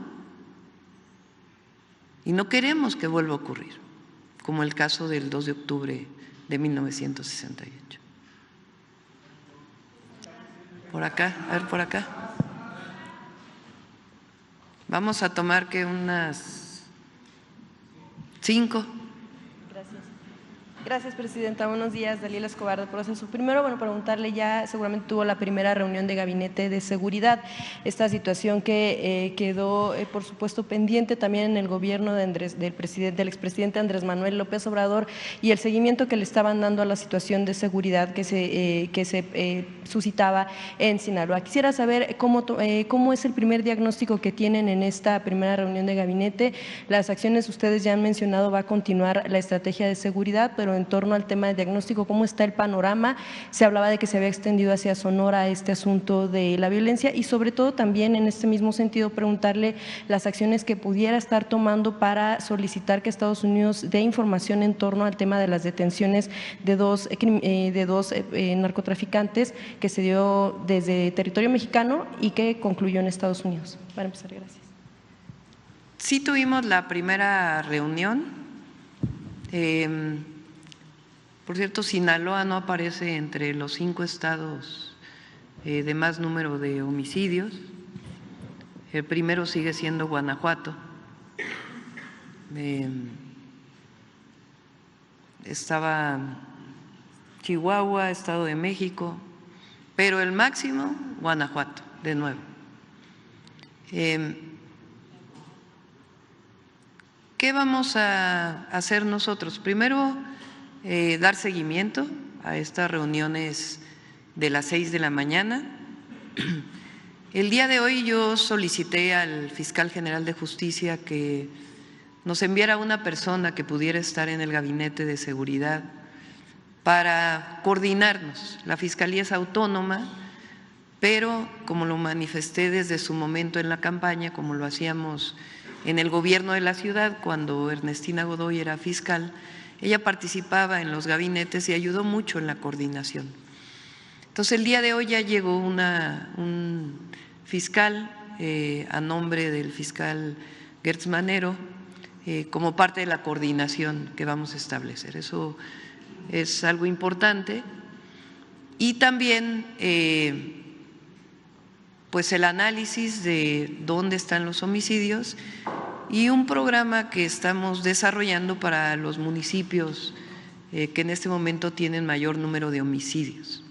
y no queremos que vuelva a ocurrir, como el caso del 2 de octubre de 1968. Por acá, a ver, por acá. Vamos a tomar que unas 5. Gracias, Presidenta. Buenos días, Daliela Escobar de Proceso. Primero, bueno, preguntarle, ya seguramente tuvo la primera reunión de Gabinete de Seguridad, esta situación que quedó, por supuesto, pendiente también en el gobierno del expresidente Andrés Manuel López Obrador y el seguimiento que le estaban dando a la situación de seguridad que se suscitaba en Sinaloa. Quisiera saber cómo es el primer diagnóstico que tienen en esta primera reunión de Gabinete. Las acciones ustedes ya han mencionado, va a continuar la estrategia de seguridad, pero en torno al tema de diagnóstico, ¿cómo está el panorama? Se hablaba de que se había extendido hacia Sonora este asunto de la violencia y sobre todo también en este mismo sentido preguntarle las acciones que pudiera estar tomando para solicitar que Estados Unidos dé información en torno al tema de las detenciones de dos narcotraficantes que se dio desde territorio mexicano y que concluyó en Estados Unidos. Para empezar, gracias. Sí tuvimos la primera reunión. Por cierto, Sinaloa no aparece entre los 5 estados de más número de homicidios. El primero sigue siendo Guanajuato. Estaba Chihuahua, Estado de México, pero el máximo, Guanajuato, de nuevo. ¿Qué vamos a hacer nosotros? Primero, dar seguimiento a estas reuniones de las 6 de la mañana. El día de hoy yo solicité al fiscal general de justicia que nos enviara una persona que pudiera estar en el gabinete de seguridad para coordinarnos. La fiscalía es autónoma, pero como lo manifesté desde su momento en la campaña, como lo hacíamos en el gobierno de la ciudad cuando Ernestina Godoy era fiscal, ella participaba en los gabinetes y ayudó mucho en la coordinación. Entonces, el día de hoy ya llegó un fiscal a nombre del fiscal Gertz Manero como parte de la coordinación que vamos a establecer. Eso es algo importante. Y también pues el análisis de dónde están los homicidios y un programa que estamos desarrollando para los municipios que en este momento tienen mayor número de homicidios.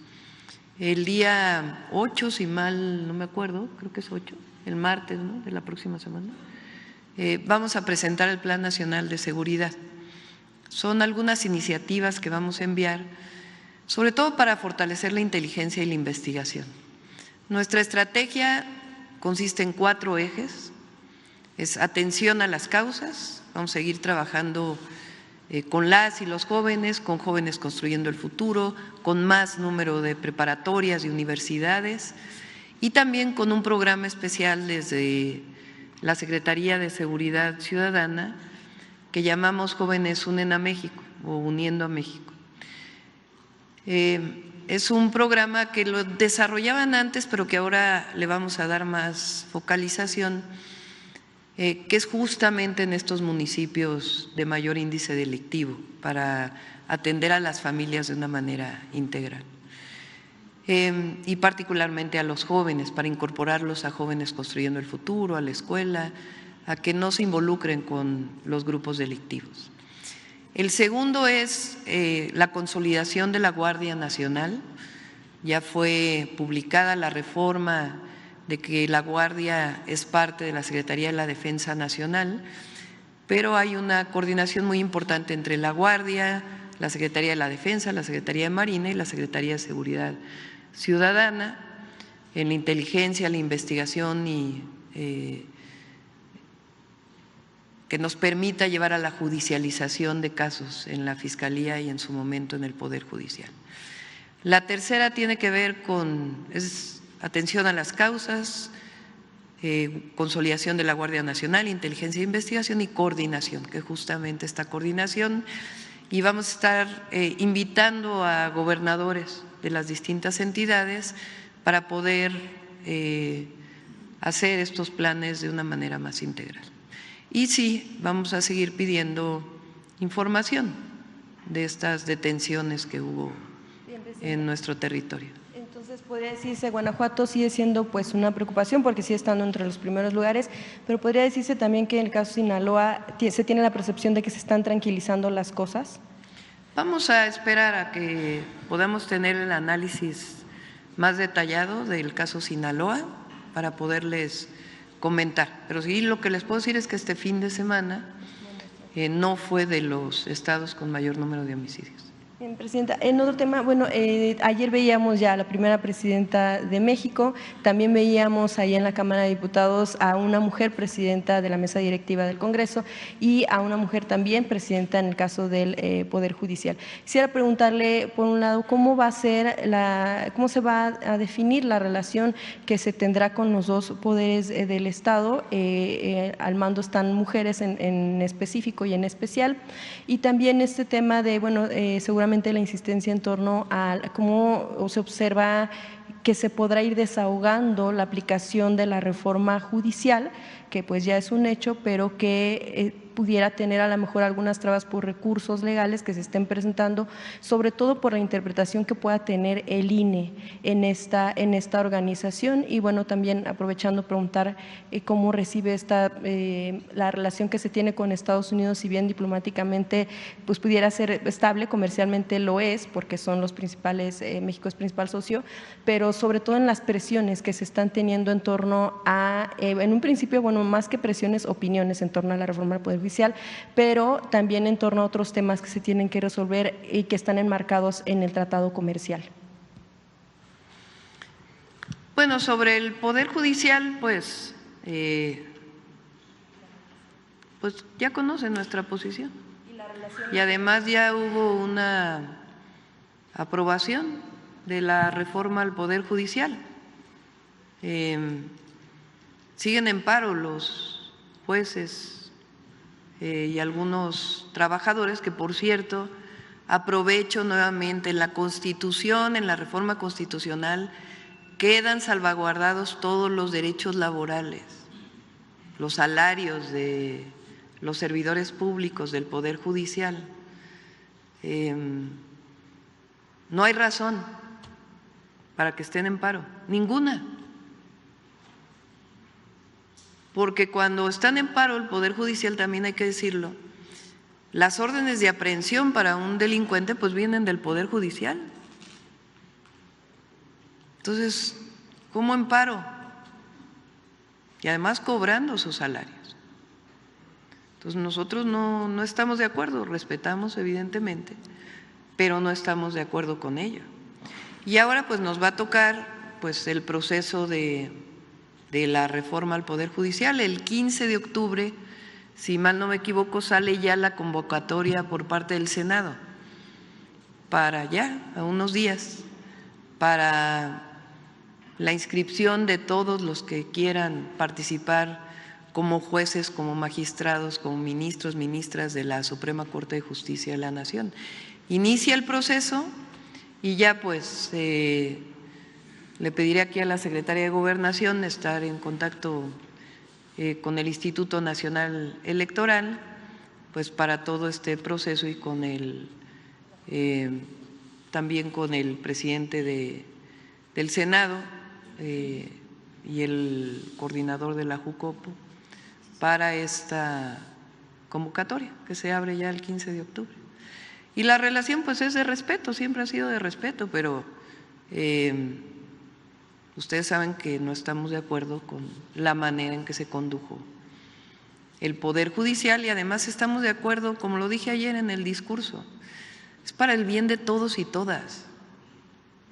El día 8, si mal no me acuerdo, creo que es 8, el martes, ¿no?, de la próxima semana, vamos a presentar el Plan Nacional de Seguridad. Son algunas iniciativas que vamos a enviar, sobre todo para fortalecer la inteligencia y la investigación. Nuestra estrategia consiste en 4 ejes. Es atención a las causas, vamos a seguir trabajando con las y los jóvenes, con Jóvenes Construyendo el Futuro, con más número de preparatorias y universidades, y también con un programa especial desde la Secretaría de Seguridad Ciudadana que llamamos Jóvenes Unen a México o Uniendo a México. Es un programa que lo desarrollaban antes, pero que ahora le vamos a dar más focalización, que es justamente en estos municipios de mayor índice delictivo, para atender a las familias de una manera integral. Y particularmente a los jóvenes, para incorporarlos a Jóvenes Construyendo el Futuro, a la escuela, a que no se involucren con los grupos delictivos. El segundo es la consolidación de la Guardia Nacional. Ya fue publicada la reforma de que la Guardia es parte de la Secretaría de la Defensa Nacional, pero hay una coordinación muy importante entre la Guardia, la Secretaría de la Defensa, la Secretaría de Marina y la Secretaría de Seguridad Ciudadana en la inteligencia, la investigación y que nos permita llevar a la judicialización de casos en la Fiscalía y en su momento en el Poder Judicial. La tercera tiene que ver con atención a las causas, consolidación de la Guardia Nacional, inteligencia e investigación y coordinación, que justamente esta coordinación, y vamos a estar invitando a gobernadores de las distintas entidades para poder hacer estos planes de una manera más integral. Y sí, vamos a seguir pidiendo información de estas detenciones que hubo en nuestro territorio. Entonces, podría decirse, Guanajuato sigue siendo pues una preocupación porque sigue estando entre los primeros lugares, pero podría decirse también que en el caso de Sinaloa se tiene la percepción de que se están tranquilizando las cosas. Vamos a esperar a que podamos tener el análisis más detallado del caso Sinaloa para poderles comentar, pero sí lo que les puedo decir es que este fin de semana no fue de los estados con mayor número de homicidios. Bien, Presidenta, en otro tema, bueno, ayer veíamos ya a la primera presidenta de México, también veíamos ahí en la Cámara de Diputados a una mujer presidenta de la mesa directiva del Congreso y a una mujer también presidenta en el caso del Poder Judicial. Quisiera preguntarle, por un lado, cómo se va a definir la relación que se tendrá con los dos poderes del Estado. Al mando están mujeres en específico y en especial, y también este tema de, bueno, seguramente la insistencia en torno a cómo se observa que se podrá ir desahogando la aplicación de la reforma judicial, que pues ya es un hecho, pero que pudiera tener a lo mejor algunas trabas por recursos legales que se estén presentando, sobre todo por la interpretación que pueda tener el INE en esta organización. Y bueno, también aprovechando preguntar cómo recibe la relación que se tiene con Estados Unidos, si bien diplomáticamente pues pudiera ser estable, comercialmente lo es, porque son los principales, México es principal socio, pero sobre todo en las presiones que se están teniendo en torno a, en un principio, bueno, más que presiones, opiniones en torno a la reforma del Poder Judicial, pero también en torno a otros temas que se tienen que resolver y que están enmarcados en el tratado comercial. Bueno, sobre el Poder Judicial, pues ya conocen nuestra posición. Y además ya hubo una aprobación de la reforma al Poder Judicial. Siguen en paro los jueces y algunos trabajadores que, por cierto, aprovecho nuevamente, en la Constitución, en la reforma constitucional, quedan salvaguardados todos los derechos laborales, los salarios de los servidores públicos del Poder Judicial. No hay razón para que estén en paro, ninguna. Porque cuando están en paro el Poder Judicial, también hay que decirlo, las órdenes de aprehensión para un delincuente pues vienen del Poder Judicial. Entonces, ¿cómo en paro? Y además cobrando sus salarios. Entonces nosotros no estamos de acuerdo, respetamos evidentemente, pero no estamos de acuerdo con ello. Y ahora pues nos va a tocar pues el proceso de la reforma al Poder Judicial. El 15 de octubre si mal no me equivoco, sale ya la convocatoria por parte del Senado para ya, a unos días, para la inscripción de todos los que quieran participar como jueces, como magistrados, como ministros, ministras de la Suprema Corte de Justicia de la Nación. Inicia el proceso y ya pues le pediré aquí a la Secretaría de Gobernación estar en contacto con el Instituto Nacional Electoral, pues para todo este proceso y con también con el presidente del Senado y el coordinador de la Jucopo para esta convocatoria que se abre ya el 15 de octubre. Y la relación pues es de respeto, siempre ha sido de respeto, pero ustedes saben que no estamos de acuerdo con la manera en que se condujo el Poder Judicial y además estamos de acuerdo, como lo dije ayer en el discurso, es para el bien de todos y todas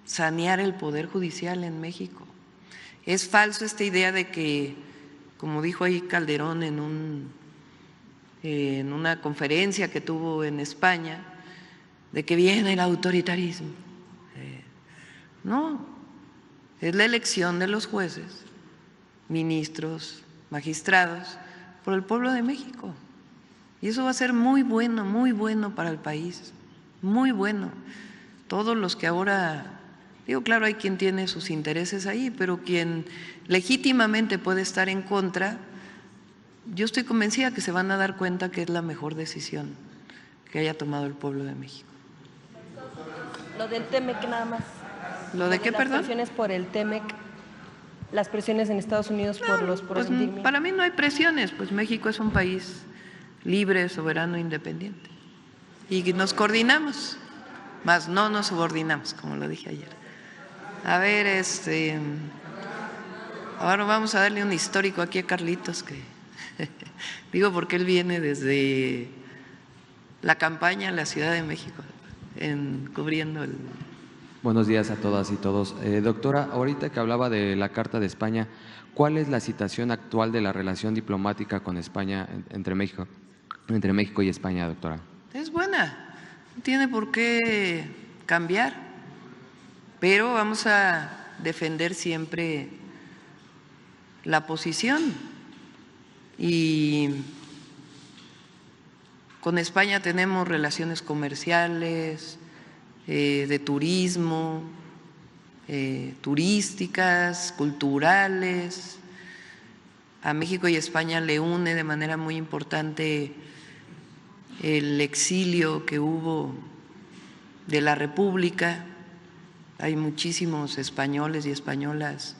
sanear el Poder Judicial en México. Es falso esta idea de que, como dijo ahí Calderón en una conferencia que tuvo en España, de que viene el autoritarismo. No, es la elección de los jueces, ministros, magistrados, por el pueblo de México. Y eso va a ser muy bueno para el país, muy bueno. Todos los que ahora… Digo, claro, hay quien tiene sus intereses ahí, pero quien legítimamente puede estar en contra, yo estoy convencida que se van a dar cuenta que es la mejor decisión que haya tomado el pueblo de México. Lo del TEMEC nada más. ¿Lo de qué, perdón? Las presiones por el TEMEC, las presiones en Estados Unidos por los… Pues para mí no hay presiones, pues México es un país libre, soberano, independiente. Y nos coordinamos, más no nos subordinamos, como lo dije ayer. A ver, ahora vamos a darle un histórico aquí a Carlitos, que digo porque él viene desde la campaña en la Ciudad de México, cubriendo el… Buenos días a todas y todos. Doctora, ahorita que hablaba de la Carta de España, ¿cuál es la situación actual de la relación diplomática con España, entre México y España, doctora? Es buena, no tiene por qué cambiar. Pero vamos a defender siempre la posición y con España tenemos relaciones comerciales, de turismo, turísticas, culturales. A México y España le une de manera muy importante el exilio que hubo de la República. Hay muchísimos españoles y españolas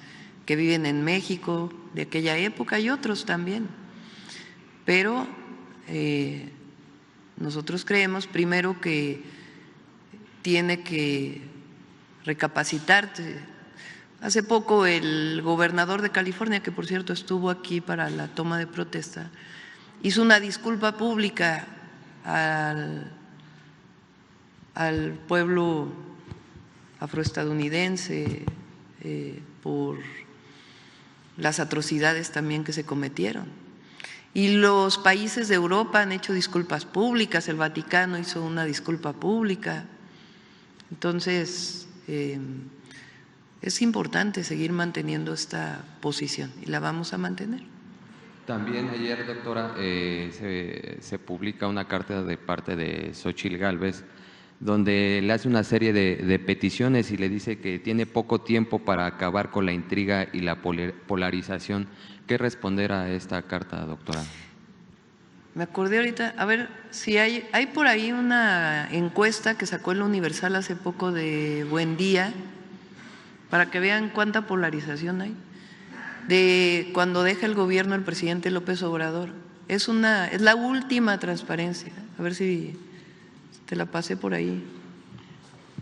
que viven en México de aquella época y otros también. Pero nosotros creemos primero que tiene que recapacitarse. Hace poco el gobernador de California, que por cierto estuvo aquí para la toma de protesta, hizo una disculpa pública al pueblo afroestadounidense por las atrocidades también que se cometieron. Y los países de Europa han hecho disculpas públicas, el Vaticano hizo una disculpa pública. Entonces, es importante seguir manteniendo esta posición y la vamos a mantener. También ayer, doctora, se publica una carta de parte de Xóchitl Gálvez donde le hace una serie de peticiones y le dice que tiene poco tiempo para acabar con la intriga y la polarización. ¿Qué responder a esta carta, doctora? Me acordé ahorita, a ver si hay por ahí una encuesta que sacó el Universal hace poco de Buen Día, para que vean cuánta polarización hay, de cuando deja el gobierno el presidente López Obrador. Es la última transparencia, a ver si te la pasé por ahí.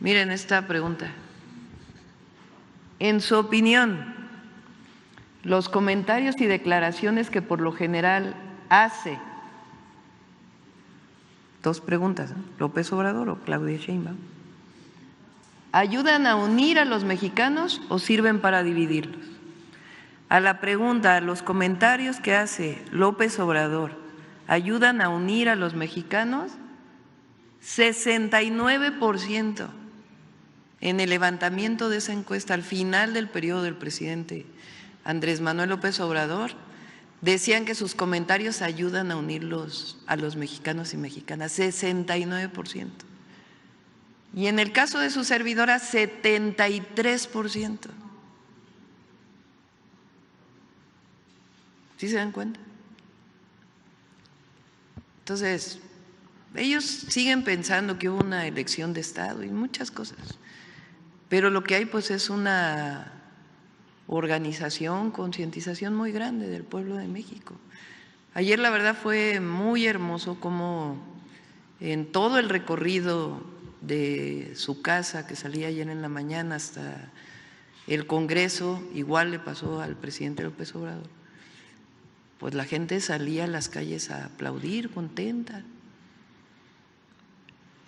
Miren esta pregunta. En su opinión, los comentarios y declaraciones que por lo general hace, dos preguntas, López Obrador o Claudia Sheinbaum, ¿ayudan a unir a los mexicanos o sirven para dividirlos? A la pregunta, ¿los comentarios que hace López Obrador ayudan a unir a los mexicanos, 69% en el levantamiento de esa encuesta al final del periodo del presidente Andrés Manuel López Obrador, decían que sus comentarios ayudan a unirlos a los mexicanos y mexicanas, 69%. Y en el caso de su servidora, 73%. ¿Sí se dan cuenta? Entonces, ellos siguen pensando que hubo una elección de Estado y muchas cosas, pero lo que hay pues es una organización, concientización muy grande del pueblo de México. Ayer la verdad fue muy hermoso como en todo el recorrido de su casa, que salía ayer en la mañana hasta el Congreso, igual le pasó al presidente López Obrador, pues la gente salía a las calles a aplaudir, contenta.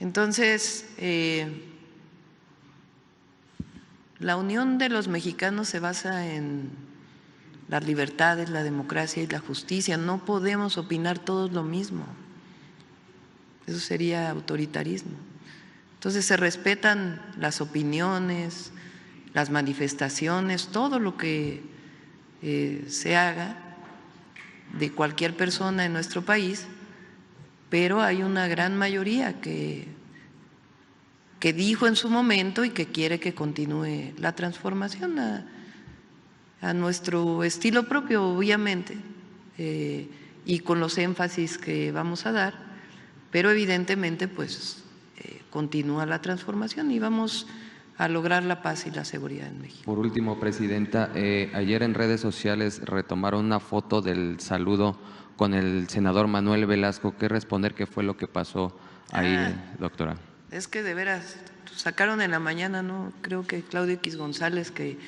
Entonces, la unión de los mexicanos se basa en las libertades, la democracia y la justicia. No podemos opinar todos lo mismo. Eso sería autoritarismo. Entonces se respetan las opiniones, las manifestaciones, todo lo que se haga de cualquier persona en nuestro país, pero hay una gran mayoría que dijo en su momento y que quiere que continúe la transformación a nuestro estilo propio, obviamente, y con los énfasis que vamos a dar, pero evidentemente pues continúa la transformación y vamos a lograr la paz y la seguridad en México. Por último, Presidenta, ayer en redes sociales retomaron una foto del saludo con el senador Manuel Velasco. ¿Qué responder? ¿Qué fue lo que pasó ahí, doctora? Es que de veras, sacaron en la mañana, ¿no? Creo que Claudio X González, que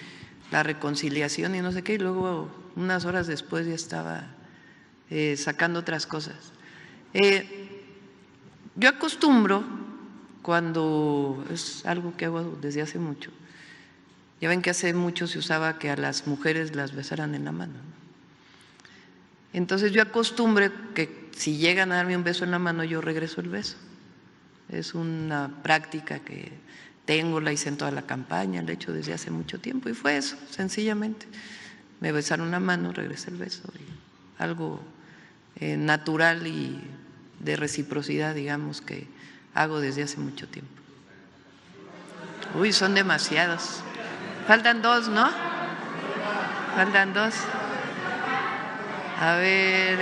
la reconciliación y no sé qué, y luego unas horas después ya estaba sacando otras cosas. Yo acostumbro, cuando es algo que hago desde hace mucho, ya ven que hace mucho se usaba que a las mujeres las besaran en la mano, ¿no? Entonces yo acostumbro que si llegan a darme un beso en la mano, yo regreso el beso. Es una práctica que tengo, la hice en toda la campaña, la he hecho desde hace mucho tiempo y fue eso, sencillamente. Me besaron la mano, regresé el beso, y algo natural y de reciprocidad, digamos, que hago desde hace mucho tiempo. Uy, son demasiados. Faltan dos, ¿no? Faltan dos. A ver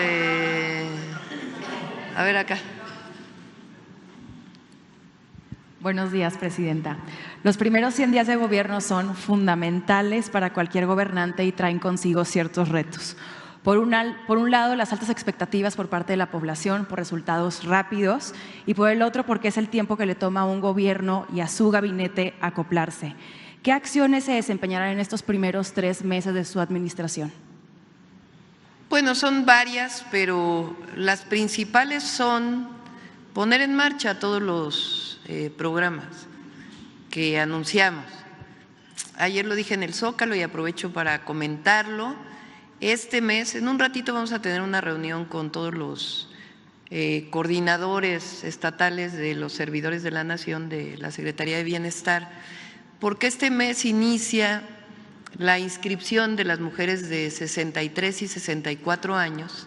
acá. Buenos días, Presidenta. Los primeros 100 días de gobierno son fundamentales para cualquier gobernante y traen consigo ciertos retos. Por un lado, las altas expectativas por parte de la población por resultados rápidos y por el otro, porque es el tiempo que le toma a un gobierno y a su gabinete acoplarse. ¿Qué acciones se desempeñarán en estos primeros 3 meses de su administración? Bueno, son varias, pero las principales son poner en marcha todos los programas que anunciamos. Ayer lo dije en el Zócalo y aprovecho para comentarlo. Este mes, en un ratito, vamos a tener una reunión con todos los coordinadores estatales de los servidores de la Nación de la Secretaría de Bienestar, porque este mes inicia la inscripción de las mujeres de 63 y 64 años.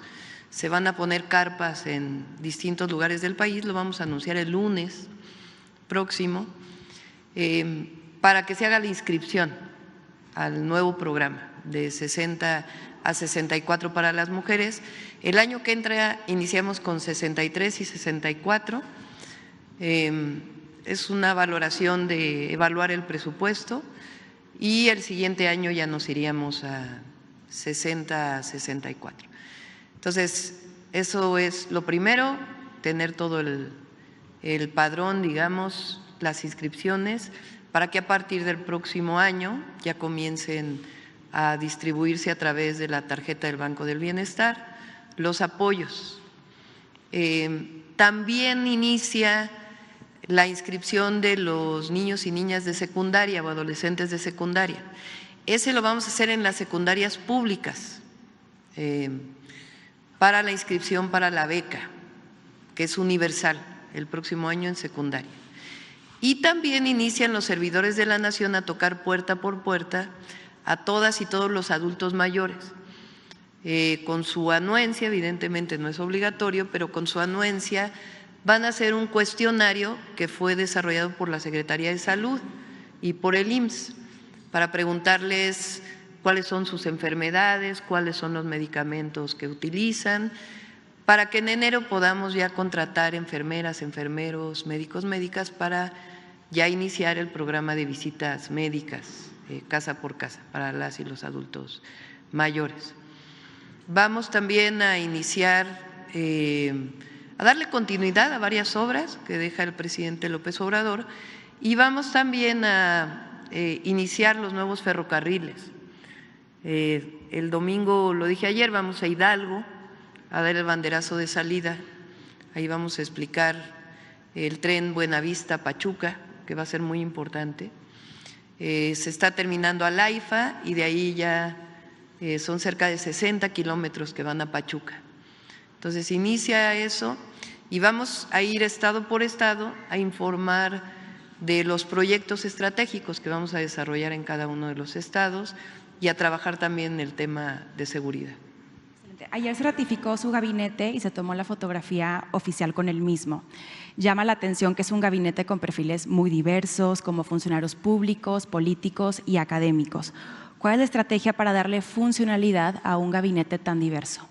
Se van a poner carpas en distintos lugares del país, lo vamos a anunciar el lunes próximo, para que se haga la inscripción al nuevo programa de 60 a 64 para las mujeres. El año que entra iniciamos con 63 y 64. Es una valoración de evaluar el presupuesto y el siguiente año ya nos iríamos a 60 a 64. Entonces, eso es lo primero, tener todo el padrón, digamos, las inscripciones, para que a partir del próximo año ya comiencen a distribuirse a través de la tarjeta del Banco del Bienestar los apoyos. También inicia la inscripción de los niños y niñas de secundaria o adolescentes de secundaria. Ese lo vamos a hacer en las secundarias públicas, para la inscripción para la beca, que es universal el próximo año en secundaria. Y también inician los servidores de la Nación a tocar puerta por puerta a todas y todos los adultos mayores. Con su anuencia, evidentemente no es obligatorio, pero con su anuencia van a hacer un cuestionario que fue desarrollado por la Secretaría de Salud y por el IMSS para preguntarles cuáles son sus enfermedades, cuáles son los medicamentos que utilizan, para que en enero podamos ya contratar enfermeras, enfermeros, médicos, médicas para ya iniciar el programa de visitas médicas casa por casa para las y los adultos mayores. Vamos también a iniciar, a darle continuidad a varias obras que deja el presidente López Obrador y vamos también a iniciar los nuevos ferrocarriles. El domingo, lo dije ayer, vamos a Hidalgo a dar el banderazo de salida. Ahí vamos a explicar el tren Buenavista-Pachuca, que va a ser muy importante. Se está terminando Alaifa y de ahí ya son cerca de 60 kilómetros que van a Pachuca. Entonces inicia eso y vamos a ir estado por estado a informar de los proyectos estratégicos que vamos a desarrollar en cada uno de los estados y a trabajar también en el tema de seguridad. Ayer se ratificó su gabinete y se tomó la fotografía oficial con el mismo. Llama la atención que es un gabinete con perfiles muy diversos, como funcionarios públicos, políticos y académicos. ¿Cuál es la estrategia para darle funcionalidad a un gabinete tan diverso?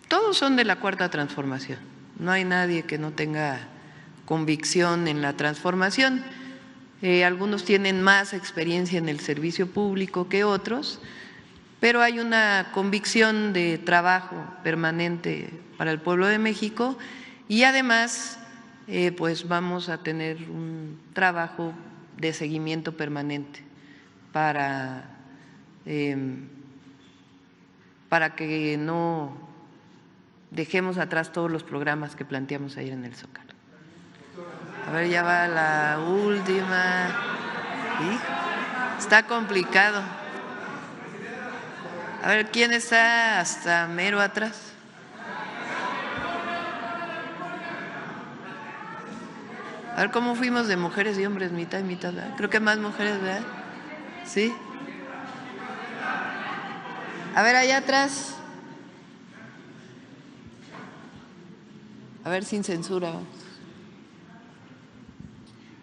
Todos son de la Cuarta Transformación. No hay nadie que no tenga convicción en la transformación. Algunos tienen más experiencia en el servicio público que otros, pero hay una convicción de trabajo permanente para el pueblo de México y además pues vamos a tener un trabajo de seguimiento permanente para que no dejemos atrás todos los programas que planteamos ayer en el Zócalo. A ver, ya va la última. ¿Sí? Está complicado. A ver, ¿quién está hasta mero atrás? A ver cómo fuimos de mujeres y hombres, mitad y mitad, ¿verdad? Creo que más mujeres, ¿verdad? ¿Sí? A ver, allá atrás. A ver, sin censura.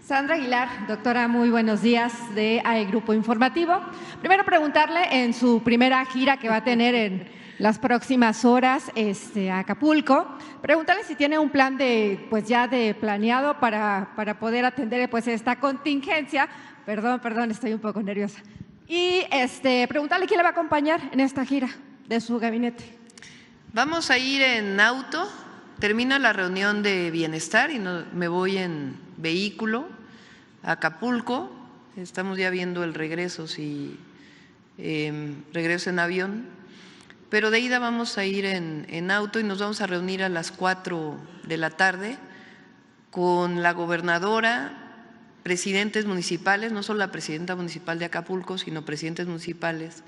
Sandra Aguilar, doctora, muy buenos días de Grupo Informativo. Primero preguntarle en su primera gira que va a tener en las próximas horas a Acapulco, preguntarle si tiene un plan planeado para poder atender esta contingencia. Perdón, estoy un poco nerviosa. Y preguntarle quién le va a acompañar en esta gira de su gabinete. Vamos a ir en auto. Termina la reunión de bienestar y me voy en vehículo a Acapulco. Estamos ya viendo el regreso, si regreso en avión, pero de ida vamos a ir en auto y nos vamos a reunir a las 4 de la tarde con la gobernadora, presidentes municipales, no solo la presidenta municipal de Acapulco, sino presidentes municipales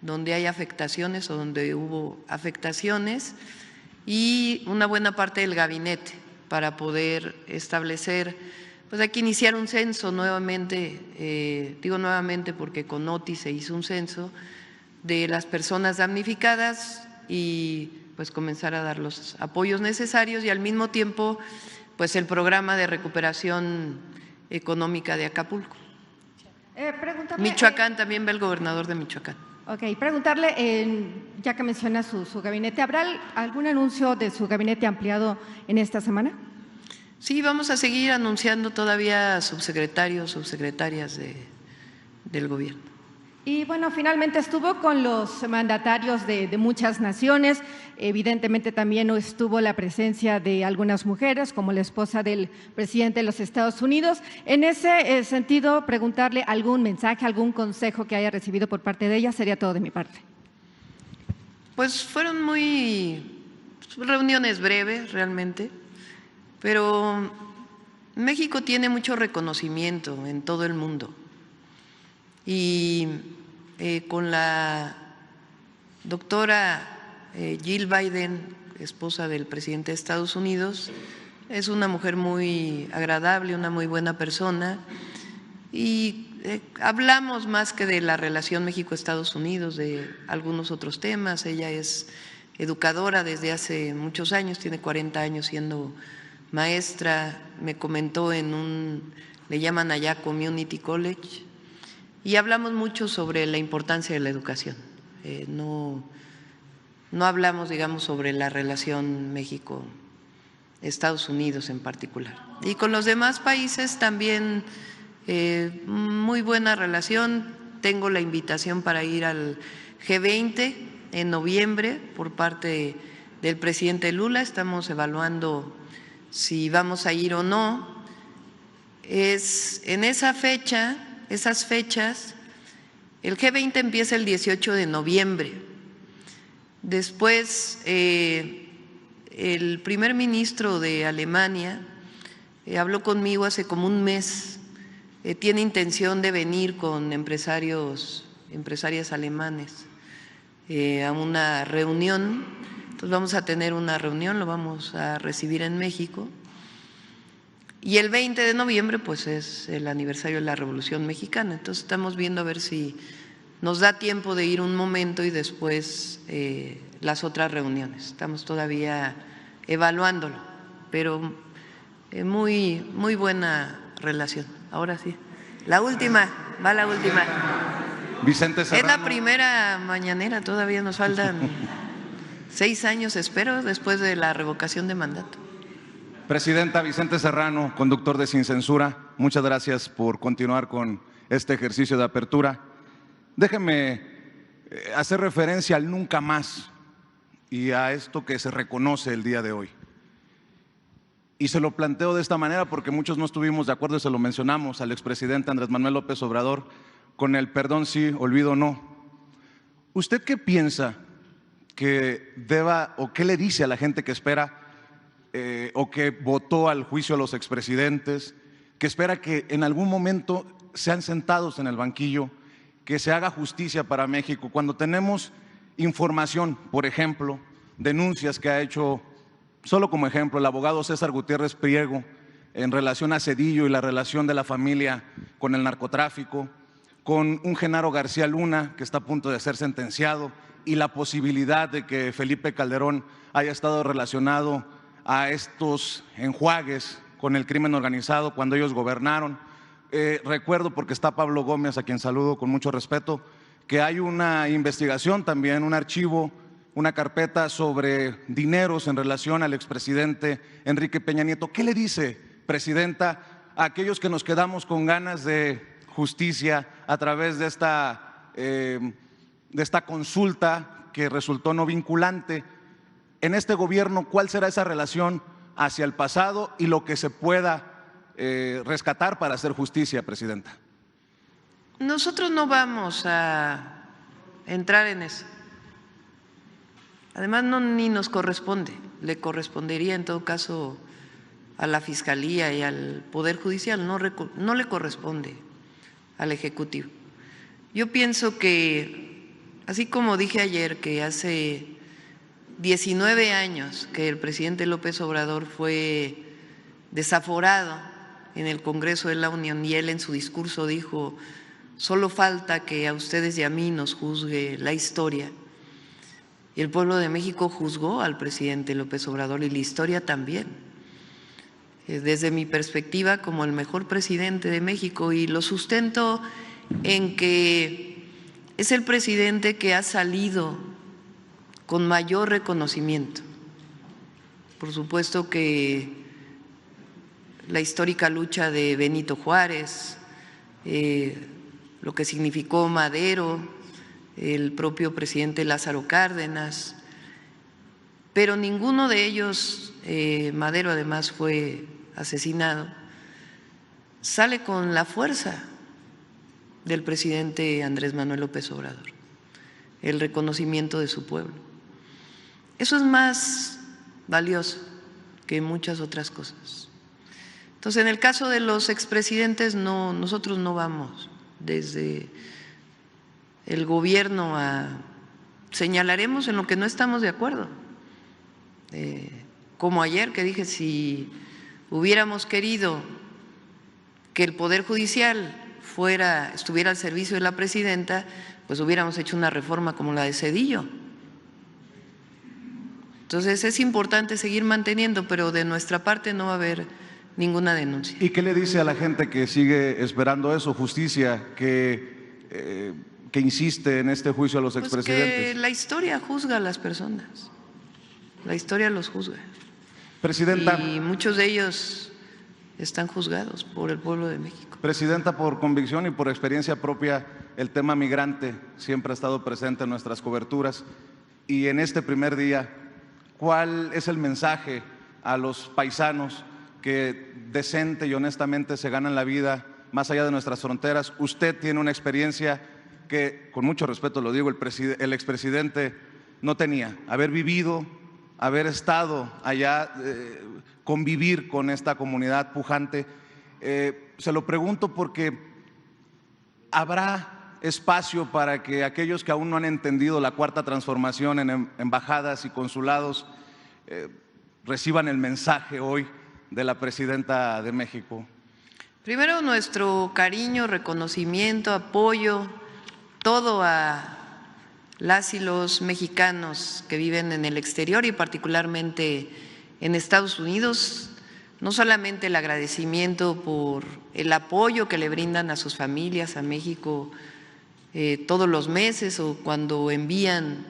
donde hay afectaciones o donde hubo afectaciones, y una buena parte del gabinete para poder establecer, pues hay que iniciar un censo nuevamente, digo nuevamente porque con Otis se hizo un censo de las personas damnificadas y pues comenzar a dar los apoyos necesarios y al mismo tiempo pues el programa de recuperación económica de Acapulco. Michoacán, también va el gobernador de Michoacán. Ok, preguntarle, ya que menciona su gabinete, ¿habrá algún anuncio de su gabinete ampliado en esta semana? Sí, vamos a seguir anunciando todavía subsecretarios, subsecretarias del gobierno. Y bueno, finalmente estuvo con los mandatarios de muchas naciones, evidentemente también estuvo la presencia de algunas mujeres, como la esposa del presidente de los Estados Unidos. En ese sentido, preguntarle algún mensaje, algún consejo que haya recibido por parte de ella, sería todo de mi parte. Pues fueron reuniones breves realmente, pero México tiene mucho reconocimiento en todo el mundo. Y con la doctora Jill Biden, esposa del presidente de Estados Unidos, es una mujer muy agradable, una muy buena persona, y hablamos más que de la relación México-Estados Unidos, de algunos otros temas. Ella es educadora desde hace muchos años, tiene 40 años siendo maestra, me comentó le llaman allá Community College, y hablamos mucho sobre la importancia de la educación. No hablamos, digamos, sobre la relación México-Estados Unidos en particular. Y con los demás países también muy buena relación. Tengo la invitación para ir al G20 en noviembre por parte del presidente Lula. Estamos evaluando si vamos a ir o no. Es en esas fechas, el G20 empieza el 18 de noviembre. Después, el primer ministro de Alemania habló conmigo hace como un mes. Tiene intención de venir con empresarias alemanes a una reunión. Entonces vamos a tener una reunión, lo vamos a recibir en México. Y el 20 de noviembre pues es el aniversario de la Revolución Mexicana. Entonces estamos viendo a ver si nos da tiempo de ir un momento y después las otras reuniones. Estamos todavía evaluándolo, pero muy buena relación. Ahora sí, la última. Vicente Serrano. Es la primera mañanera, todavía nos faltan 6 años, espero, después de la revocación de mandato. Presidenta, Vicente Serrano, conductor de Sin Censura, muchas gracias por continuar con este ejercicio de apertura. Déjeme hacer referencia al nunca más y a esto que se reconoce el día de hoy. Y se lo planteo de esta manera porque muchos no estuvimos de acuerdo y se lo mencionamos al expresidente Andrés Manuel López Obrador con el perdón sí, olvido no. ¿Usted qué piensa que deba o qué le dice a la gente que espera o que votó al juicio a los expresidentes, que espera que en algún momento sean sentados en el banquillo, que se haga justicia para México, cuando tenemos información, por ejemplo, denuncias que ha hecho, solo como ejemplo, el abogado César Gutiérrez Priego en relación a Zedillo y la relación de la familia con el narcotráfico, con un Genaro García Luna que está a punto de ser sentenciado y la posibilidad de que Felipe Calderón haya estado relacionado a estos enjuagues con el crimen organizado cuando ellos gobernaron. Recuerdo, porque está Pablo Gómez, a quien saludo con mucho respeto, que hay una investigación también, un archivo, una carpeta sobre dineros en relación al expresidente Enrique Peña Nieto. ¿Qué le dice, Presidenta, a aquellos que nos quedamos con ganas de justicia a través de esta consulta que resultó no vinculante? En este gobierno, ¿cuál será esa relación hacia el pasado y lo que se pueda rescatar para hacer justicia, Presidenta? Nosotros no vamos a entrar en eso. Además, ni nos corresponde, le correspondería en todo caso a la Fiscalía y al Poder Judicial, no le corresponde al Ejecutivo. Yo pienso que, así como dije ayer, que hace 19 años que el presidente López Obrador fue desaforado en el Congreso de la Unión y él en su discurso dijo: solo falta que a ustedes y a mí nos juzgue la historia. Y el pueblo de México juzgó al presidente López Obrador y la historia también, desde mi perspectiva como el mejor presidente de México, y lo sustento en que es el presidente que ha salido con mayor reconocimiento. Por supuesto que la histórica lucha de Benito Juárez, lo que significó Madero, el propio presidente Lázaro Cárdenas, pero ninguno de ellos, Madero además fue asesinado, sale con la fuerza del presidente Andrés Manuel López Obrador, el reconocimiento de su pueblo. Eso es más valioso que muchas otras cosas. Entonces, en el caso de los expresidentes, nosotros no vamos desde el gobierno a señalaremos en lo que no estamos de acuerdo. Como ayer que dije, si hubiéramos querido que el Poder Judicial estuviera al servicio de la presidenta, pues hubiéramos hecho una reforma como la de Zedillo. Entonces es importante seguir manteniendo, pero de nuestra parte no va a haber ninguna denuncia. ¿Y qué le dice a la gente que sigue esperando eso, justicia, que insiste en este juicio a los expresidentes? Pues que la historia juzga a las personas, la historia los juzga. Presidenta. Y muchos de ellos están juzgados por el pueblo de México. Presidenta, por convicción y por experiencia propia, el tema migrante siempre ha estado presente en nuestras coberturas. Y en este primer día, ¿cuál es el mensaje a los paisanos que decente y honestamente se ganan la vida más allá de nuestras fronteras? Usted tiene una experiencia que, con mucho respeto lo digo, el expresidente no tenía. Haber vivido, haber estado allá, convivir con esta comunidad pujante. Se lo pregunto porque habrá espacio para que aquellos que aún no han entendido la cuarta transformación en embajadas y consulados reciban el mensaje hoy de la presidenta de México. Primero, nuestro cariño, reconocimiento, apoyo, todo a las y los mexicanos que viven en el exterior y particularmente en Estados Unidos. No solamente el agradecimiento por el apoyo que le brindan a sus familias, a México, todos los meses o cuando envían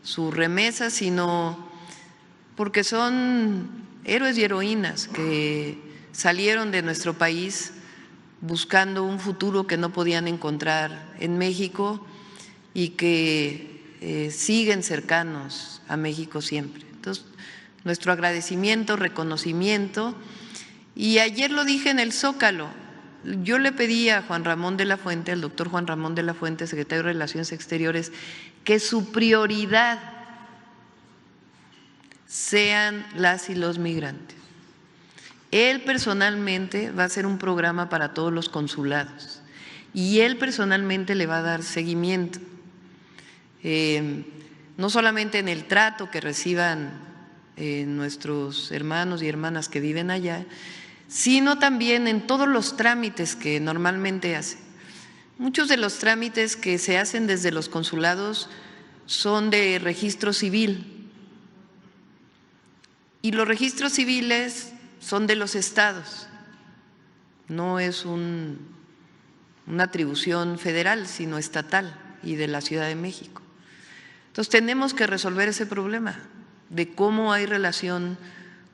sus remesas, sino porque son héroes y heroínas que salieron de nuestro país buscando un futuro que no podían encontrar en México y que siguen cercanos a México siempre. Entonces, nuestro agradecimiento, reconocimiento. Y ayer lo dije en el Zócalo, yo le pedí a Juan Ramón de la Fuente, al doctor Juan Ramón de la Fuente, secretario de Relaciones Exteriores, que su prioridad sean las y los migrantes. Él personalmente va a hacer un programa para todos los consulados y él personalmente le va a dar seguimiento, no solamente en el trato que reciban nuestros hermanos y hermanas que viven allá, sino también en todos los trámites que normalmente hacen. Muchos de los trámites que se hacen desde los consulados son de registro civil y los registros civiles son de los estados, no es una atribución federal, sino estatal y de la Ciudad de México. Entonces tenemos que resolver ese problema de cómo hay relación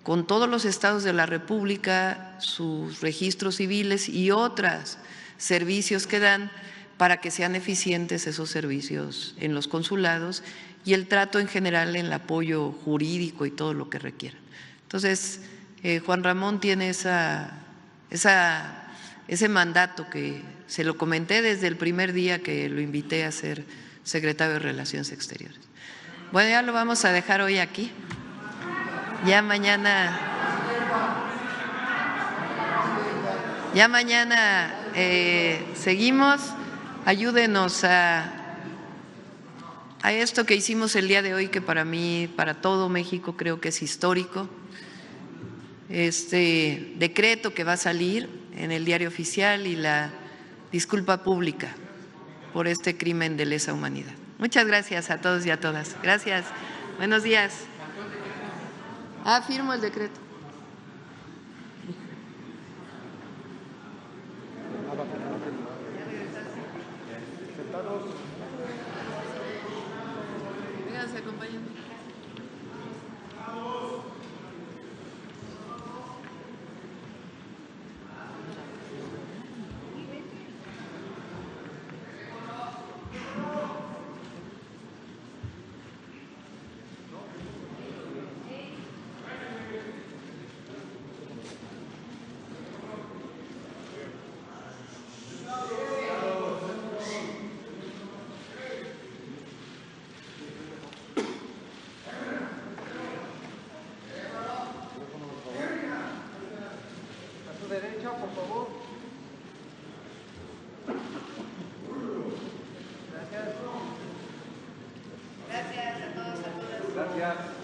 con todos los estados de la República, sus registros civiles y otros servicios que dan para que sean eficientes esos servicios en los consulados y el trato en general en el apoyo jurídico y todo lo que requieran. Entonces, Juan Ramón tiene ese mandato que se lo comenté desde el primer día que lo invité a ser secretario de Relaciones Exteriores. Bueno, ya lo vamos a dejar hoy aquí. Ya mañana seguimos. Ayúdenos a esto que hicimos el día de hoy, que para mí, para todo México, creo que es histórico. Este decreto que va a salir en el Diario Oficial y la disculpa pública por este crimen de lesa humanidad. Muchas gracias a todos y a todas. Gracias. Buenos días. Firmo el decreto. Vénganse, compañeros. Gracias.